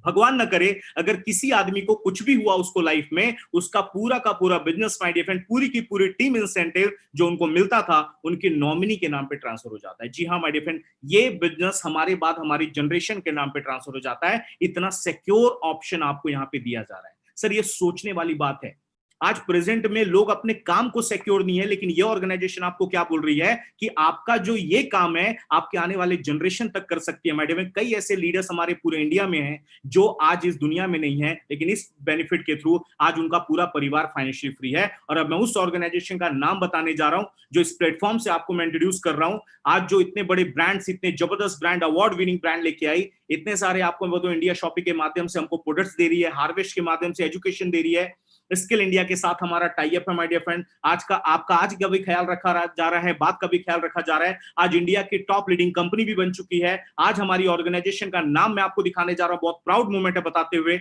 भगवान न करे अगर किसी आदमी को कुछ भी हुआ उसको लाइफ में, उसका पूरा का पूरा बिजनेस माय डियर फ्रेंड, पूरी की पूरी टीम इंसेंटिव जो उनको मिलता था उनके नॉमिनी के नाम पे ट्रांसफर हो जाता है। जी हाँ माय डियर फ्रेंड, ये बिजनेस हमारे बाद हमारी जनरेशन के नाम पे ट्रांसफर हो जाता है। इतना सिक्योर ऑप्शन आपको यहाँ पे दिया जा रहा है। सर ये सोचने वाली बात है, आज प्रेजेंट में लोग अपने काम को सिक्योर नहीं है, लेकिन ये ऑर्गेनाइजेशन आपको क्या बोल रही है कि आपका जो ये काम है आपके आने वाले जनरेशन तक कर सकती है। मैडम, कई ऐसे लीडर्स हमारे पूरे इंडिया में हैं जो आज इस दुनिया में नहीं है, लेकिन इस बेनिफिट के थ्रू आज उनका पूरा परिवार फाइनेंशियली फ्री है। और अब मैं उस ऑर्गेनाइजेशन का नाम बताने जा रहा हूं जो इस प्लेटफॉर्म से आपको मैं इंट्रोड्यूस कर रहा हूं। आज जो इतने बड़े ब्रांड्स, इतने जबरदस्त ब्रांड, अवार्ड विनिंग ब्रांड लेके आई, इतने सारे आपको मैं बताऊं, इंडिया शॉपिंग के माध्यम से हमको प्रोडक्ट्स दे रही है, हार्वेस्ट के माध्यम से एजुकेशन दे रही है, स्किल इंडिया के साथ हमारा टाई अप है। माय डियर फ्रेंड, आज का आपका आज का भी ख्याल रखा जा रहा है, बात का भी ख्याल रखा जा रहा है। आज इंडिया की टॉप लीडिंग कंपनी भी बन चुकी है। आज हमारी ऑर्गेनाइजेशन का नाम मैं आपको दिखाने जा रहा हूं, बहुत प्राउड मोमेंट है बताते हुए।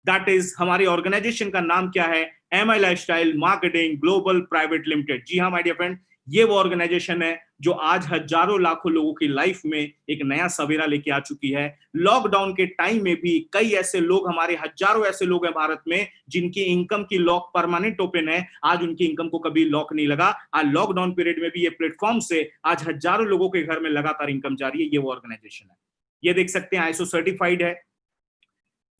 दैट इज, हमारी ऑर्गेनाइजेशन का नाम क्या है? MI lifestyle marketing global private limited. जी हाँ माय डियर फ्रेंड, ये वो ऑर्गेनाइजेशन है जो आज हजारों लाखों लोगों की लाइफ में एक नया सवेरा लेके आ चुकी है। लॉकडाउन के टाइम में भी कई ऐसे लोग, हमारे हजारों ऐसे लोग हैं भारत में जिनकी इनकम की लॉक परमानेंट ओपन है। आज उनकी इनकम को कभी लॉक नहीं लगा। आज लॉकडाउन पीरियड में भी ये प्लेटफॉर्म से आज हजारों लोगों के घर में लगातार इनकम जारी है। ये वो ऑर्गेनाइजेशन है। ये देख सकते हैं, ISO सर्टिफाइड है,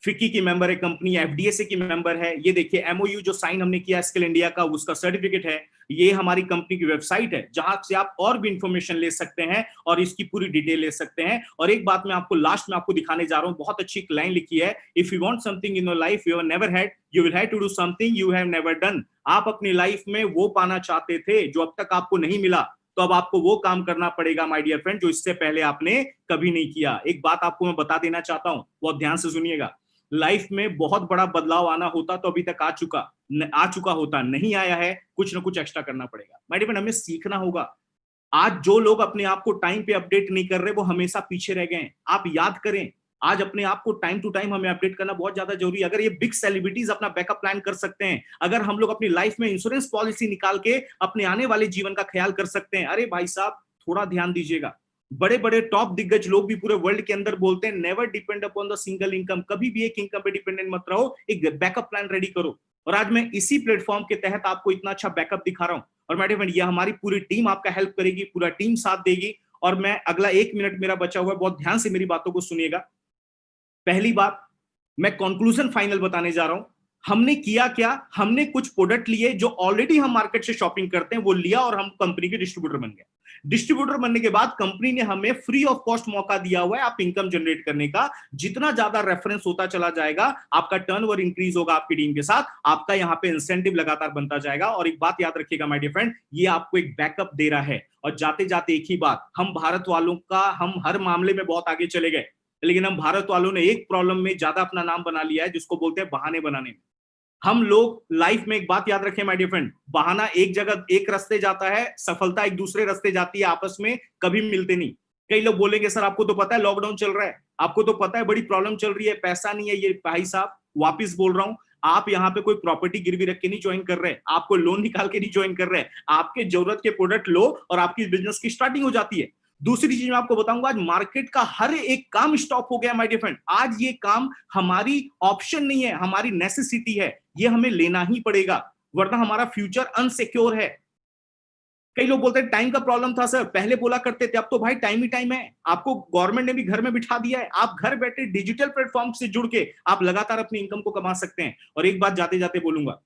फिक्की की मेंबर है कंपनी, FDSA की मेंबर है। ये देखिए MOU जो साइन हमने किया स्किल इंडिया का, उसका सर्टिफिकेट है। ये हमारी कंपनी की वेबसाइट है जहां से आप और भी इंफॉर्मेशन ले सकते हैं और इसकी पूरी डिटेल ले सकते हैं। और एक बात मैं आपको लास्ट में आपको दिखाने जा रहा हूं, बहुत अच्छी एक लाइन लिखी है, if you want something in your life you have never had, you will have to do something you have never done. आप अपनी लाइफ में वो पाना चाहते थे जो अब तक आपको नहीं मिला, तो अब आपको वो काम करना पड़ेगा माय डियर फ्रेंड जो इससे पहले आपने कभी नहीं किया। एक बात आपको मैं बता देना चाहता हूं, बहुत ध्यान से सुनिएगा। लाइफ में बहुत बड़ा बदलाव आना होता तो अभी तक आ चुका होता, नहीं आया है, कुछ ना कुछ एक्स्ट्रा करना पड़ेगा। माय डियर फ्रेंड, हमें सीखना होगा। आज जो लोग अपने आप को टाइम पे अपडेट नहीं कर रहे वो हमेशा पीछे रह गए। आप याद करें, आज अपने आप को टाइम टू टाइम हमें अपडेट करना बहुत ज्यादा जरूरी है। अगर ये बिग सेलिब्रिटीज अपना बैकअप प्लान कर सकते हैं, अगर हम लोग अपनी लाइफ में इंश्योरेंस पॉलिसी निकाल के अपने आने वाले जीवन का ख्याल कर सकते हैं, अरे भाई साहब थोड़ा ध्यान दीजिएगा। बड़े बड़े टॉप दिग्गज लोग भी पूरे वर्ल्ड के अंदर बोलते हैं, never depend upon the single income, कभी भी एक इनकम पे डिपेंडेंट मत रहो, एक बैकअप प्लान रेडी करो। और आज मैं इसी प्लेटफॉर्म के तहत आपको इतना अच्छा बैकअप दिखा रहा हूं। और मैडम, ये हमारी पूरी टीम आपका हेल्प करेगी, पूरा टीम साथ देगी। और मैं अगला 1 मिनट मेरा बचा हुआ है, बहुत ध्यान से मेरी बातों को सुनिएगा। पहली बात, मैं कंक्लूजन फाइनल बताने जा रहा हूं। हमने किया क्या? हमने कुछ प्रोडक्ट लिए जो ऑलरेडी हम मार्केट से शॉपिंग करते हैं, वो लिया और हम कंपनी के डिस्ट्रीब्यूटर बन गए। डिस्ट्रीब्यूटर बनने के बाद कंपनी ने हमें फ्री ऑफ कॉस्ट मौका दिया हुआ है आप इनकम जनरेट करने का। जितना ज्यादा रेफरेंस होता चला जाएगा, आपका टर्नओवर इंक्रीज होगा आपकी टीम के साथ, आपका यहां पे इंसेंटिव लगातार बनता जाएगा। और एक बात याद रखिएगा माय डियर फ्रेंड, ये आपको एक बैकअप दे रहा है। और जाते जाते एक ही बात, हम भारत वालों का, हम हर मामले में बहुत आगे चले गए, लेकिन हम भारत वालों ने एक प्रॉब्लम में ज्यादा अपना नाम बना लिया है, जिसको बोलते हैं बहाने बनाने में। हम लोग लाइफ में एक बात याद रखें माय डियर फ्रेंड, बहाना एक जगह एक रास्ते जाता है, सफलता एक दूसरे रास्ते जाती है, आपस में कभी मिलते नहीं। कई लोग बोलेंगे सर आपको तो पता है लॉकडाउन चल रहा है, आपको तो पता है बड़ी प्रॉब्लम चल रही है, पैसा नहीं है। ये भाई साहब वापिस बोल रहा हूं, आप यहाँ पे कोई प्रॉपर्टी गिरवी रख के नहीं ज्वाइन कर रहे, आपको लोन निकाल के नहीं ज्वाइन कर रहे, आपके जरूरत के प्रोडक्ट लो और आपकी बिजनेस की स्टार्टिंग हो जाती है। दूसरी चीज मैं आपको बताऊंगा, आज मार्केट का हर एक काम स्टॉप हो गया माय डियर फ्रेंड। आज ये काम हमारी ऑप्शन नहीं है, हमारी नेसेसिटी है, ये हमें लेना ही पड़ेगा, वरना हमारा फ्यूचर अनसिक्योर है। कई लोग बोलते हैं टाइम का प्रॉब्लम था सर, पहले बोला करते थे, अब तो भाई टाइम ही टाइम है। आपको गवर्नमेंट ने भी घर में बिठा दिया है, आप घर बैठे डिजिटल प्लेटफॉर्म से जुड़ के आप लगातार अपनी इनकम को कमा सकते हैं। और एक बात जाते जाते बोलूंगा,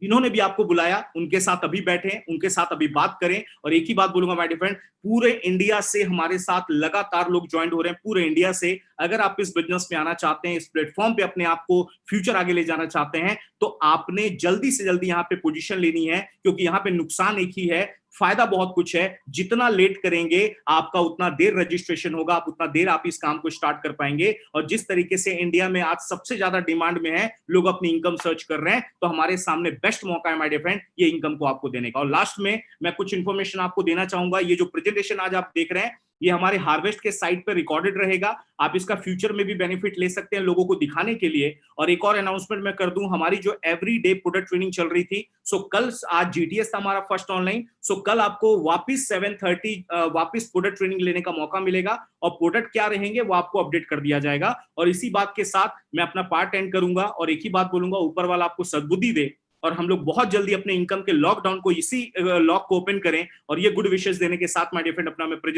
इन्होंने भी आपको बुलाया, उनके साथ अभी बैठे, उनके साथ अभी बात करें। और एक ही बात बोलूंगा माय डियर फ्रेंड, पूरे इंडिया से हमारे साथ लगातार लोग ज्वाइन हो रहे हैं, पूरे इंडिया से। अगर आप इस बिजनेस में आना चाहते हैं, इस प्लेटफॉर्म पे अपने आप को फ्यूचर आगे ले जाना चाहते हैं, तो आपने जल्दी से जल्दी यहाँ पे पोजीशन लेनी है, क्योंकि यहाँ पे नुकसान एक ही है, फायदा बहुत कुछ है। जितना लेट करेंगे आपका उतना देर रजिस्ट्रेशन होगा, आप उतना देर आप इस काम को स्टार्ट कर पाएंगे। और जिस तरीके से इंडिया में आज सबसे ज्यादा डिमांड में है, लोग अपनी इनकम सर्च कर रहे हैं, तो हमारे सामने बेस्ट मौका है माय डियर फ्रेंड ये इनकम को आपको देने का। और लास्ट में मैं कुछ इंफॉर्मेशन आपको देना चाहूंगा। ये जो प्रेजेंटेशन आज आप देख रहे हैं, ये हमारे हार्वेस्ट के साइट पर रिकॉर्डेड रहेगा, आप इसका फ्यूचर में भी बेनिफिट ले सकते हैं लोगों को दिखाने के लिए। और एक और अनाउंसमेंट मैं कर दूं, हमारी जो एवरीडे प्रोडक्ट ट्रेनिंग चल रही थी, सो कल, आज GTS था हमारा फर्स्ट ऑनलाइन, सो कल आपको वापस 7:30 वापस प्रोडक्ट ट्रेनिंग लेने का मौका मिलेगा। और प्रोडक्ट क्या रहेंगे वो आपको अपडेट कर दिया जाएगा। और इसी बात के साथ मैं अपना पार्ट एंड करूंगा और एक ही बात बोलूंगा, ऊपर वाला आपको सद्बुद्धि दे और हम लोग बहुत जल्दी अपने इनकम के लॉकडाउन को, इसी लॉक को ओपन करें। और ये गुड विशेष देने के साथ माय डियर फ्रेंड अपना मैं प्रेजेंट